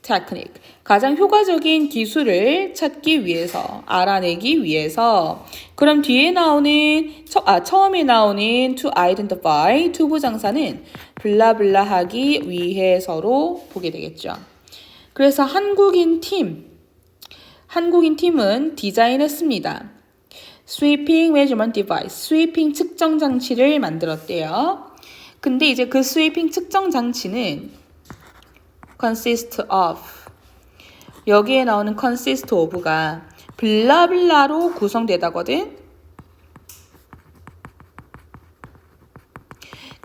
technique. 가장 효과적인 기술을 찾기 위해서, 알아내기 위해서. 그럼 뒤에 나오는, 처음에 나오는 to identify, 투부정사는 블라블라 하기 위해서로 보게 되겠죠. 그래서 한국인 팀은 디자인했습니다. Sweeping measurement device, 스위핑 측정 장치를 만들었대요. 근데 이제 그 스위핑 측정 장치는 consist of 여기에 나오는 consist of가 블라블라로 구성되다거든.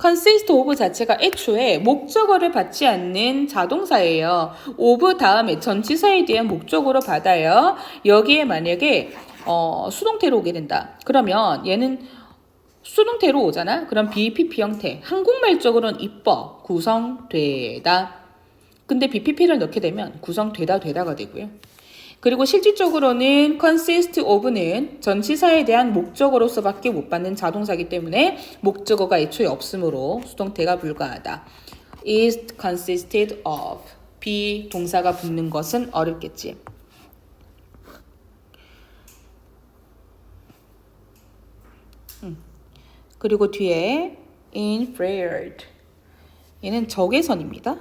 consist of 자체가 애초에 목적어를 받지 않는 자동사예요. of 다음에 전치사에 대한 목적어로 받아요. 여기에 만약에 수동태로 오게 된다. 그러면 얘는 수동태로 오잖아? 그럼 BPP 형태. 한국말적으로는 이뻐. 구성되다. 근데 BPP를 넣게 되면 구성되다가 되고요. 그리고 실질적으로는 consist of는 전치사에 대한 목적어로서밖에 못 받는 자동사이기 때문에 목적어가 애초에 없으므로 수동태가 불가하다. is consisted of. 비동사가 붙는 것은 어렵겠지. 그리고 뒤에 infrared. 얘는 적외선입니다.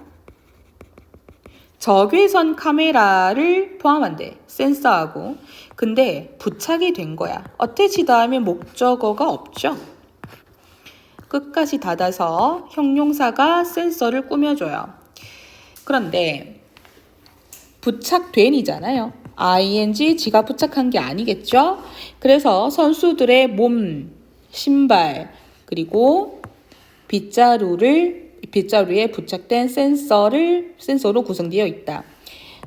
적외선 카메라를 포함한대. 센서하고. 근데 부착이 된 거야. 어태치 다음에 목적어가 없죠. 끝까지 닫아서 형용사가 센서를 꾸며줘요. 그런데 부착된이잖아요. ing 지가 부착한 게 아니겠죠. 그래서 선수들의 몸, 신발, 그리고 빗자루에 부착된 센서로 구성되어 있다.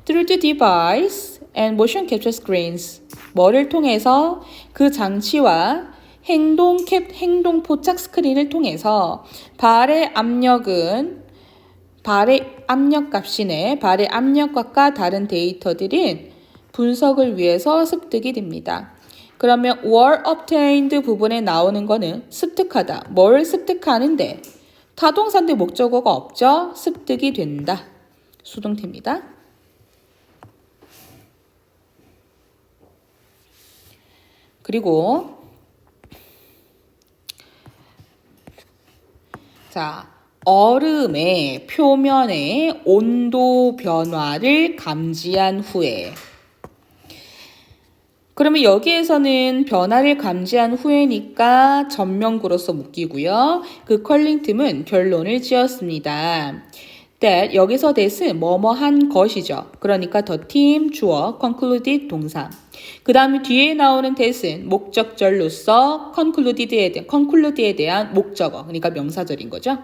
Through the device and motion capture screens. 뭐를 통해서 그 장치와 행동 포착 스크린을 통해서 발의 압력 값이네. 발의 압력값과 다른 데이터들은 분석을 위해서 습득이 됩니다. 그러면 were obtained 부분에 나오는 거는 습득하다. 뭘 습득하는데? 타동사인데 목적어가 없죠? 습득이 된다. 수동태입니다. 그리고 자, 얼음의 표면의 온도 변화를 감지한 후에 그러면 여기에서는 변화를 감지한 후에니까 전명구로서 묶이고요. 그 컬링팀은 결론을 지었습니다. that 여기서 that은 뭐뭐한 것이죠. 그러니까 the team 주어 concluded 동사. 그 다음에 뒤에 나오는 that은 목적절로서 conclude에 대한 목적어 그러니까 명사절인 거죠.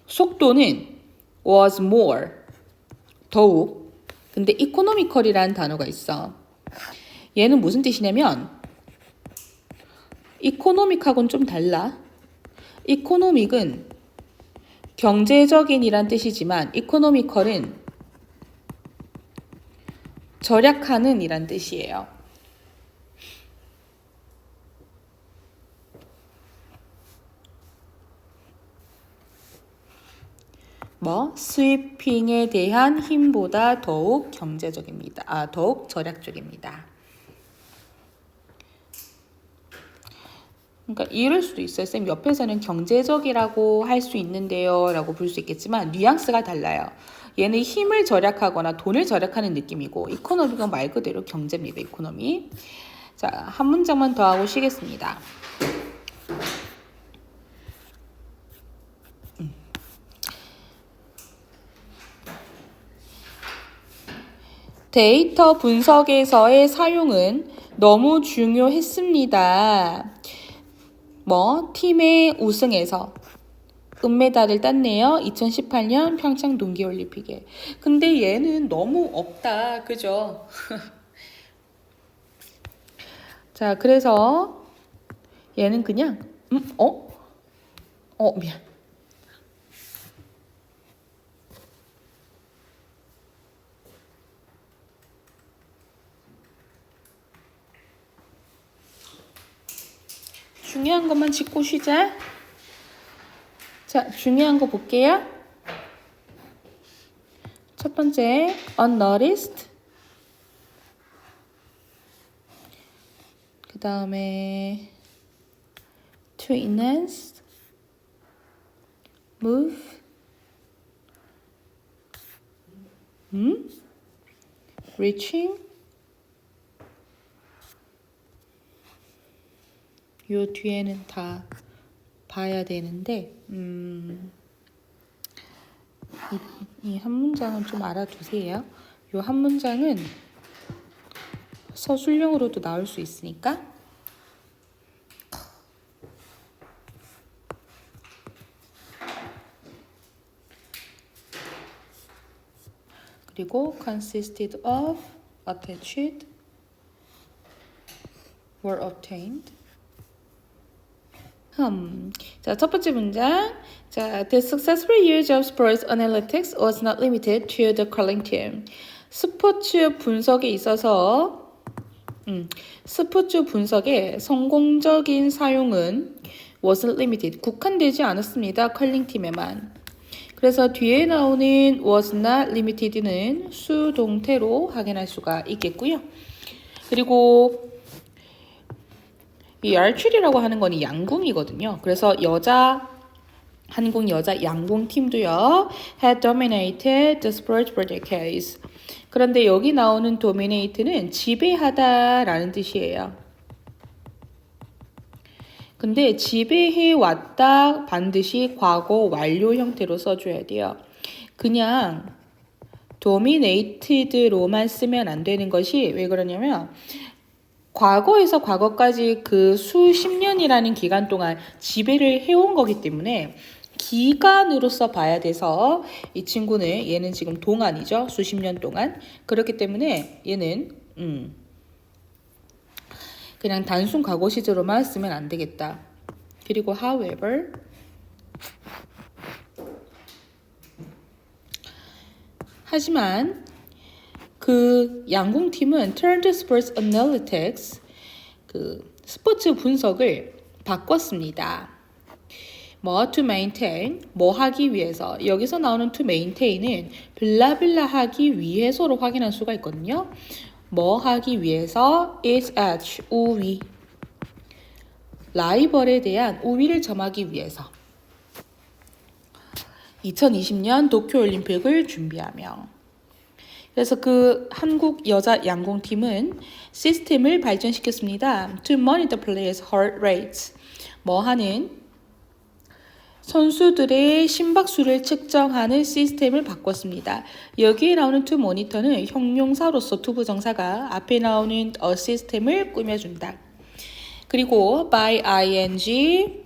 속도는 was more 더욱. 근데 economical이라는 단어가 있어. 얘는 무슨 뜻이냐면 economic하고는 좀 달라. economic은 경제적인이란 뜻이지만 economical은 절약하는 이란 뜻이에요. 스위핑에 대한 힘보다 더욱 경제적입니다. 더욱 절약적입니다. 그러니까 이럴 수도 있어요. 쌤 옆에서는 경제적이라고 할 수 있는데요 라고 볼 수 있겠지만 뉘앙스가 달라요. 얘는 힘을 절약하거나 돈을 절약하는 느낌이고 이코노미가 말 그대로 경제입니다. 이코노미. 자, 한 문장만 더 하고 쉬겠습니다. 데이터 분석에서의 사용은 너무 중요했습니다. 팀의 우승에서 은메달을 땄네요. 2018년 평창 동계올림픽에. 근데 얘는 너무 없다. 그죠? 자, 그래서 얘는 그냥 미안. 중요한 것만 짚고 쉬자. 자, 중요한 거 볼게요. 첫 번째, unnoticed. 그 다음에 to enhance, move, reaching. 요 뒤에는 다 봐야 되는데 이 한 문장은 좀 알아두세요. 요 한 문장은 서술형으로도 나올 수 있으니까. 그리고 consisted of, attached, were obtained. 자, 첫 번째 문장. 자, the successful use of sports analytics was not limited to the curling team. 스포츠 분석에 있어서 스포츠 분석의 성공적인 사용은 wasn't limited. 국한되지 않았습니다. 컬링 팀에만. 그래서 뒤에 나오는 was not limited는 수동태로 확인할 수가 있겠고요. 그리고 이 archery라고 하는 건 양궁이거든요. 그래서 한국 여자 양궁 팀도요. had dominated the sport for decades. 그런데 여기 나오는 dominate는 지배하다라는 뜻이에요. 근데 지배해왔다 반드시 과거 완료 형태로 써줘야 돼요. 그냥 dominated로만 쓰면 안 되는 것이 왜 그러냐면 과거에서 과거까지 그 수십 년이라는 기간 동안 지배를 해온 거기 때문에 기간으로서 봐야 돼서 이 친구는 얘는 지금 동안이죠. 수십 년 동안. 그렇기 때문에 얘는 그냥 단순 과거 시제로만 쓰면 안 되겠다. 그리고 however 하지만 그 양궁팀은 turned sports analytics 그 스포츠 분석을 바꿨습니다. 뭐 to maintain, 뭐 하기 위해서. 여기서 나오는 to maintain은 블라블라 하기 위해서로 확인할 수가 있거든요. 뭐 하기 위해서 is edge, 우위. 라이벌에 대한 우위를 점하기 위해서. 2020년 도쿄올림픽을 준비하며. 그래서 그 한국 여자 양궁팀은 시스템을 발전시켰습니다. To monitor players' heart rates. 뭐 하는 선수들의 심박수를 측정하는 시스템을 바꿨습니다. 여기에 나오는 to monitor는 형용사로서 투부정사가 앞에 나오는 a 시스템을 꾸며준다. 그리고 by ing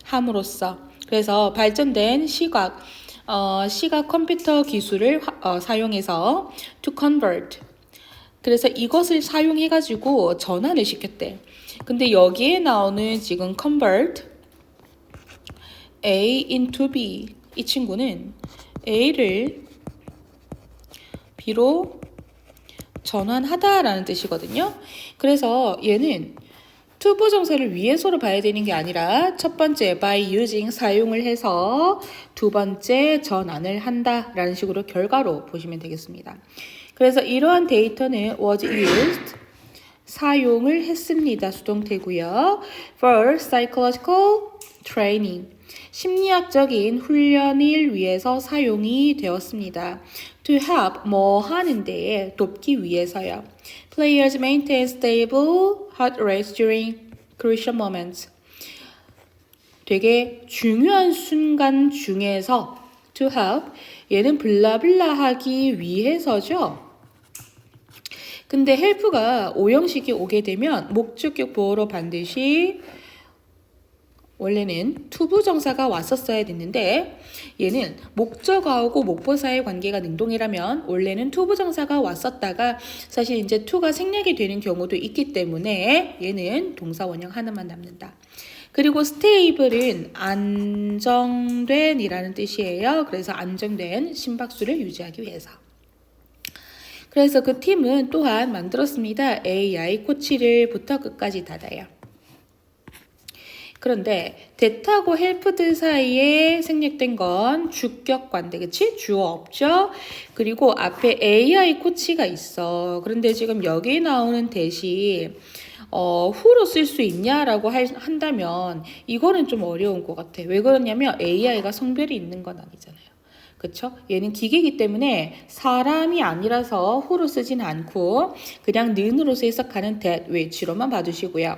함으로써. 그래서 발전된 시각 컴퓨터 기술을 사용해서 to convert. 그래서 이것을 사용해가지고 전환을 시켰대. 근데 여기에 나오는 지금 convert A into B. 이 친구는 A를 B로 전환하다라는 뜻이거든요. 그래서 얘는 투부정사를 위해서로 봐야 되는 게 아니라 첫 번째 by using 사용을 해서 두 번째 전환을 한다라는 식으로 결과로 보시면 되겠습니다. 그래서 이러한 데이터는 was used 사용을 했습니다. 수동태고요. for psychological training 심리학적인 훈련을 위해서 사용이 되었습니다. To help 뭐 하는데 돕기 위해서요. Players maintain stable heart rates during crucial moments. 되게 중요한 순간 중에서 to help 얘는 블라블라 하기 위해서죠. 근데 help가 오형식이 오게 되면 목적격 보어로 반드시 원래는 투부정사가 왔었어야 됐는데 얘는 목적어하고 목보사의 관계가 능동이라면 원래는 투부정사가 왔었다가 사실 이제 to가 생략이 되는 경우도 있기 때문에 얘는 동사 원형 하나만 남는다. 그리고 stable은 안정된 이라는 뜻이에요. 그래서 안정된 심박수를 유지하기 위해서. 그래서 그 팀은 또한 만들었습니다. AI 코치를 부터 끝까지 닫아요. 그런데 that하고 helped 사이에 생략된 건 주격 관대, 그치? 주어 없죠? 그리고 앞에 AI 코치가 있어. 그런데 지금 여기 나오는 that이 who로 쓸 수 있냐라고 한다면 이거는 좀 어려운 것 같아. 왜 그러냐면 AI가 성별이 있는 건 아니잖아요. 그쵸? 얘는 기계이기 때문에 사람이 아니라서 who로 쓰진 않고 그냥 는으로서 해석하는 that, which로만 봐주시고요.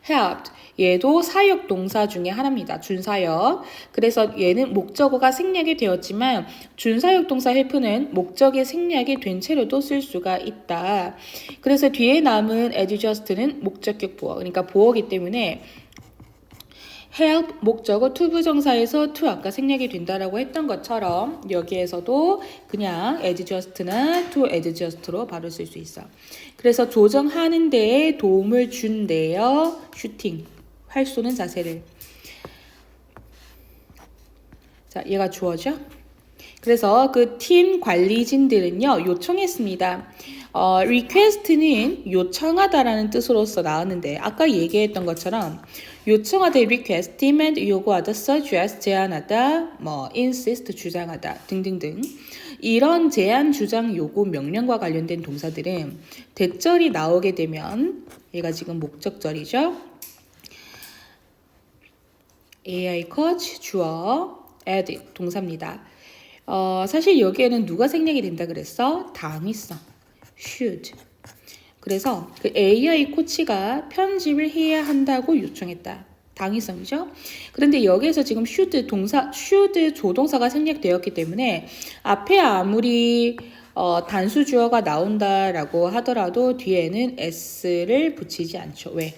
helped 얘도 사역 동사 중에 하나입니다. 준사역. 그래서 얘는 목적어가 생략이 되었지만 준사역 동사 help는 목적이 생략이 된 채로도 쓸 수가 있다. 그래서 뒤에 남은 adjust는 목적격 보어. 그러니까 보어기 때문에 help 목적어 투부정사에서 to 아까 생략이 된다라고 했던 것처럼 여기에서도 그냥 adjust나 to adjust로 바로 쓸 수 있어. 그래서 조정하는 데에 도움을 준대요. 슈팅, 활 쏘는 자세를. 자, 얘가 주어죠. 그래서 그 팀 관리진들은요 요청했습니다. request는 요청하다라는 뜻으로서 나왔는데 아까 얘기했던 것처럼 요청하다 request, demand 요구하다, suggest 제안하다, 뭐 insist 주장하다 등등등 이런 제안, 주장, 요구, 명령과 관련된 동사들은 대절이 나오게 되면 얘가 지금 목적절이죠. AI coach 주어, add 동사입니다. 사실 여기에는 누가 생략이 된다 그랬어? 당위성, should. 그래서 그 AI 코치가 편집을 해야 한다고 요청했다. 당위성이죠. 그런데 여기에서 지금 should 조동사가 생략되었기 때문에 앞에 아무리 단수 주어가 나온다라고 하더라도 뒤에는 s를 붙이지 않죠. 왜?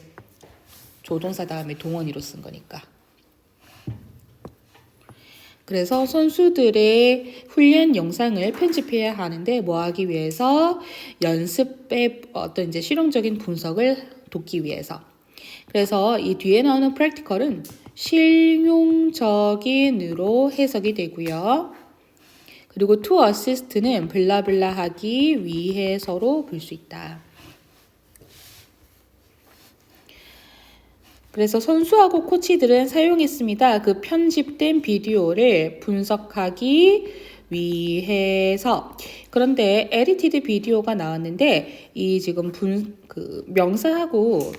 조동사 다음에 동원이로 쓴 거니까. 그래서 선수들의 훈련 영상을 편집해야 하는데 뭐 하기 위해서 연습의 어떤 이제 실용적인 분석을 돕기 위해서. 그래서 이 뒤에 나오는 practical은 실용적인으로 해석이 되고요. 그리고 to assist는 블라블라 하기 위해서로 볼 수 있다. 그래서 선수하고 코치들은 사용했습니다. 그 편집된 비디오를 분석하기 위해서. 그런데 에디티드 비디오가 나왔는데 이 지금 명사하고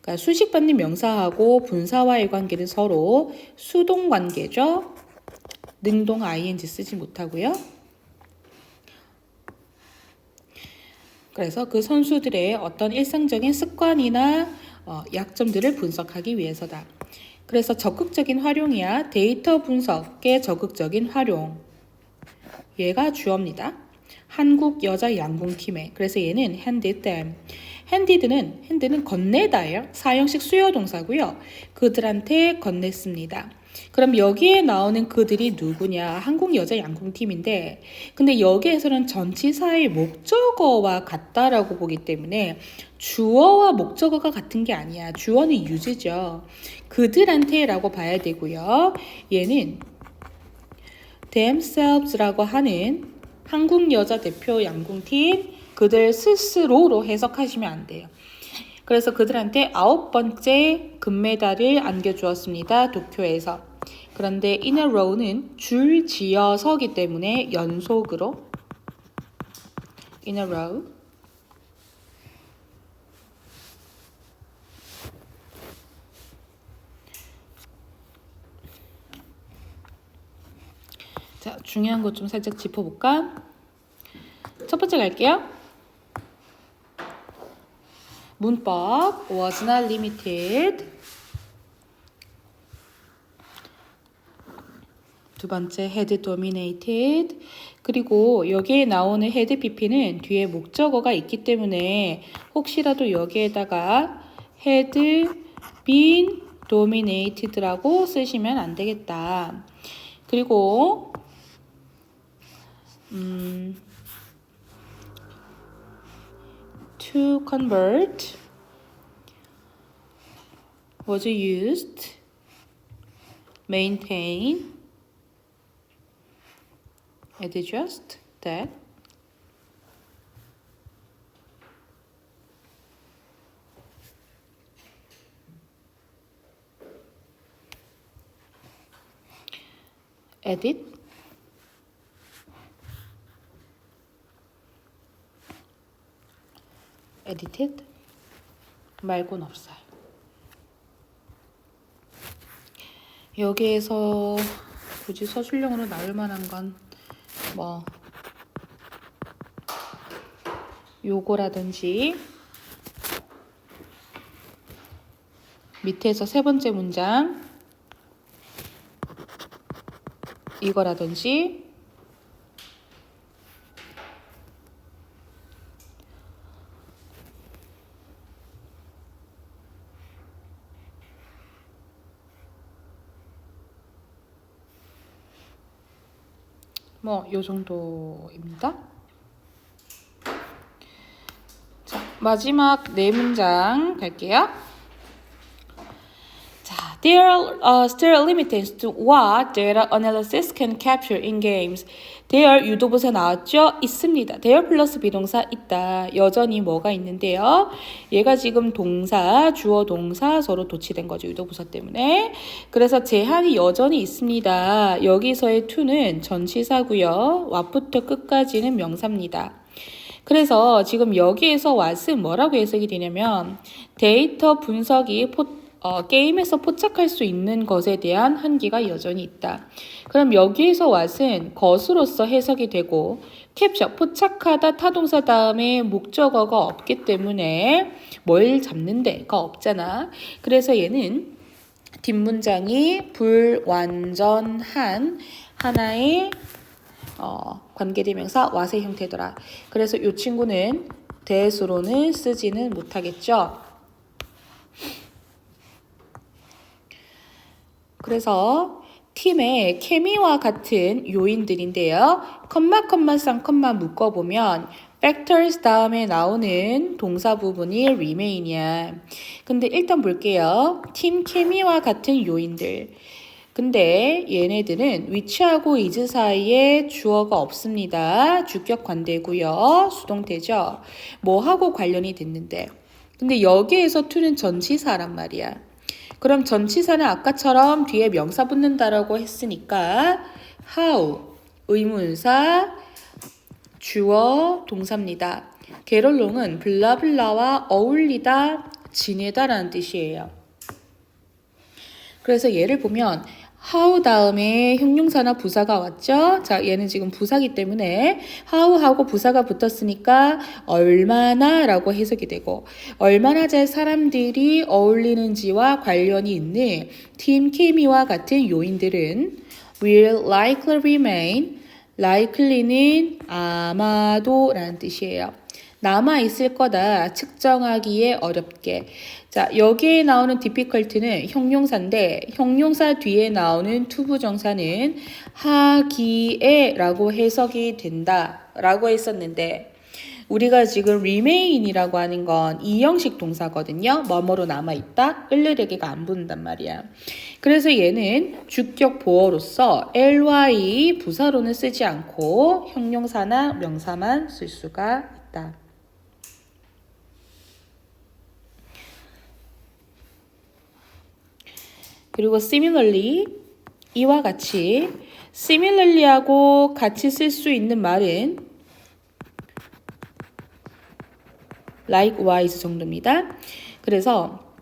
그러니까 수식받는 명사하고 분사와의 관계는 서로 수동 관계죠. 능동 ing 쓰지 못하고요. 그래서 그 선수들의 어떤 일상적인 습관이나 약점들을 분석하기 위해서다. 그래서 적극적인 활용이야. 데이터 분석의 적극적인 활용. 얘가 주어입니다. 한국 여자 양궁팀에. 그래서 얘는 handed them. handed는 건네다예요. 사형식 수요 동사고요. 그들한테 건넸습니다. 그럼 여기에 나오는 그들이 누구냐? 한국 여자 양궁팀인데 근데 여기에서는 전치사의 목적어와 같다라고 보기 때문에 주어와 목적어가 같은 게 아니야. 주어는 유지죠. 그들한테라고 봐야 되고요. 얘는 themselves라고 하는 한국 여자 대표 양궁팀 그들 스스로로 해석하시면 안 돼요. 그래서 그들한테 9번째 금메달을 안겨주었습니다. 도쿄에서. 그런데 in a row는 줄 지어서기 때문에 연속으로 in a row 자, 중요한 것 좀 살짝 짚어볼까? 첫 번째 갈게요. 문법 was not limited. 두 번째 had dominated. 그리고 여기에 나오는 had pp는 뒤에 목적어가 있기 때문에 혹시라도 여기에다가 had been dominated라고 쓰시면 안 되겠다. 그리고 to convert was used, maintain, adjust, that. edit, edited 말고는 없어요. 여기에서 굳이 서술형으로 나올 만한 건 뭐 요거라든지 밑에서 세 번째 문장 이거라든지 뭐 요 정도입니다. 자, 마지막 네 문장 갈게요. 자, there are still limitations to what data analysis can capture in games. there 유도부사 나왔죠? 있습니다. there 플러스 비동사 있다. 여전히 뭐가 있는데요? 얘가 지금 동사, 주어 동사 서로 도치된 거죠. 유도부사 때문에. 그래서 제한이 여전히 있습니다. 여기서의 to는 전치사고요. what부터 끝까지는 명사입니다. 그래서 지금 여기에서 what은 뭐라고 해석이 되냐면 데이터 분석이 게임에서 포착할 수 있는 것에 대한 한계가 여전히 있다. 그럼 여기에서 what은 것으로서 해석이 되고 캡처, 포착하다 타동사 다음에 목적어가 없기 때문에 뭘 잡는 데가 없잖아. 그래서 얘는 뒷문장이 불완전한 하나의 관계대명사 what의 형태더라. 그래서 이 친구는 대수로는 쓰지는 못하겠죠. 그래서 팀의 케미와 같은 요인들인데요. 컴마 쌍컴마 묶어보면 factors 다음에 나오는 동사 부분이 remain이야. 근데 일단 볼게요. 팀 케미와 같은 요인들. 근데 얘네들은 which하고 is 사이에 주어가 없습니다. 주격 관대고요. 수동태죠. 뭐하고 관련이 됐는데 근데 여기에서 to는 전치사란 말이야. 그럼 전치사는 아까처럼 뒤에 명사 붙는다라고 했으니까 how 의문사 주어 동사입니다. 게롤롱은 블라블라와 어울리다, 지내다라는 뜻이에요. 그래서 예를 보면 how 다음에 형용사나 부사가 왔죠. 자, 얘는 지금 부사기 때문에 how하고 부사가 붙었으니까 얼마나 라고 해석이 되고 얼마나 잘 사람들이 어울리는지와 관련이 있는 팀 케미와 같은 요인들은 will likely remain, likely는 아마도 라는 뜻이에요. 남아있을 거다 측정하기에 어렵게. 자, 여기에 나오는 difficult는 형용사인데 형용사 뒤에 나오는 투부정사는 하기에 라고 해석이 된다 라고 했었는데 우리가 지금 remain이라고 하는 건 이형식 동사거든요. 뭐뭐로 남아있다. 을르르기가 안 붙는단 말이야. 그래서 얘는 주격 보어로서 ly 부사로는 쓰지 않고 형용사나 명사만 쓸 수가 있다. 그리고 similarly 이와 같이 similarly하고 같이 쓸 수 있는 말은 likewise 정도입니다. 그래서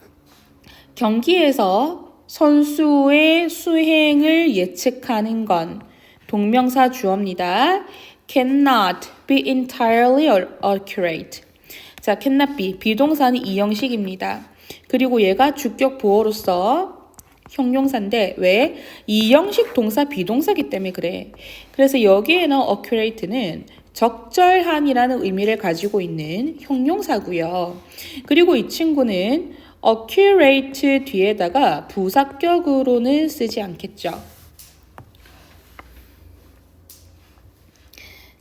경기에서 선수의 수행을 예측하는 건 동명사 주어입니다. cannot be entirely accurate. 자, cannot be 비동사는 이형식입니다. 그리고 얘가 주격 보어로서 형용사인데 왜? 이형식 동사 비동사기 때문에 그래. 그래서 여기에는 accurate는 적절한이라는 의미를 가지고 있는 형용사고요. 그리고 이 친구는 accurate 뒤에다가 부사격으로는 쓰지 않겠죠.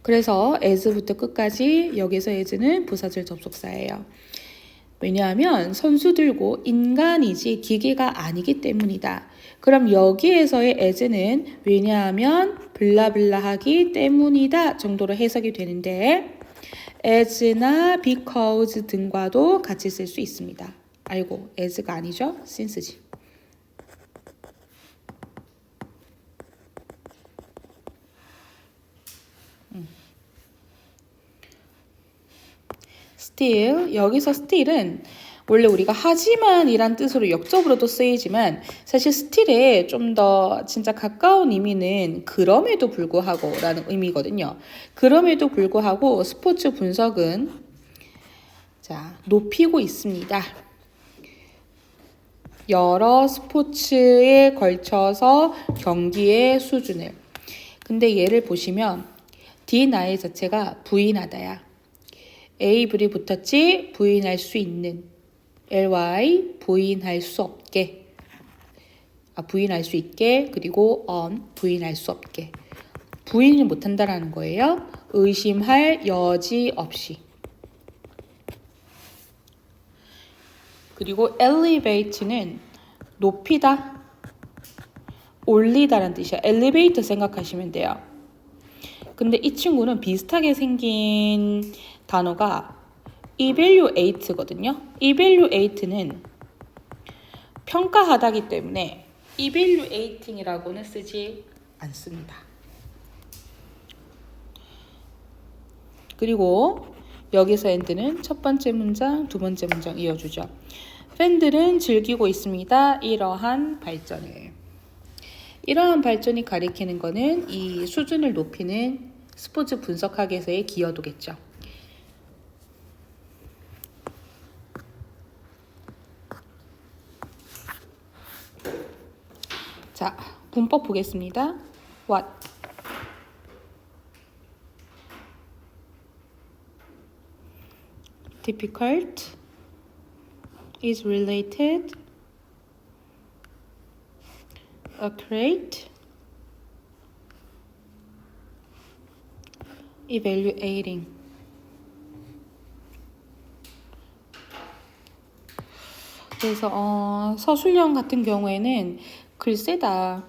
그래서 as부터 끝까지 여기서 as는 부사절 접속사예요. 왜냐하면 선수들고 인간이지 기계가 아니기 때문이다. 그럼 여기에서의 as는 왜냐하면 블라블라하기 때문이다 정도로 해석이 되는데 as나 because 등과도 같이 쓸 수 있습니다. 아이고, as가 아니죠? since지. still, 여기서 still은 원래 우리가 하지만 이란 뜻으로 역접으로도 쓰이지만 사실 still에 좀 더 진짜 가까운 의미는 그럼에도 불구하고 라는 의미거든요. 그럼에도 불구하고 스포츠 분석은 자, 높이고 있습니다. 여러 스포츠에 걸쳐서 경기의 수준을. 근데 얘를 보시면 deny 자체가 부인하다야. able이 붙었지 부인할 수 있는 ly 부인할 수 없게 부인할 수 있게 그리고 on 부인할 수 없게 부인을 못한다라는 거예요. 의심할 여지 없이. 그리고 elevate는 높이다 올리다라는 뜻이야. 엘리베이터 생각하시면 돼요. 근데 이 친구는 비슷하게 생긴 단어가 evaluate거든요. evaluate는 평가하다기 때문에 evaluating이라고는 쓰지 않습니다. 그리고 여기서 end는 첫 번째 문장, 두 번째 문장 이어주죠. 팬들은 즐기고 있습니다. 이러한 발전을. 이러한 발전이 가리키는 거는 이 수준을 높이는 스포츠 분석학에서의 기여도겠죠. 자, 문법 보겠습니다. What? difficult is related accurate evaluating. 그래서 서술형 같은 경우에는 글쎄다.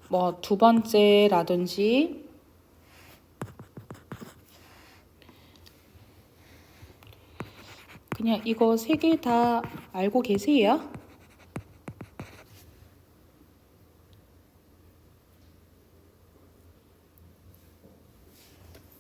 뭐 두 번째라든지 그냥 이거 세 개 다 알고 계세요?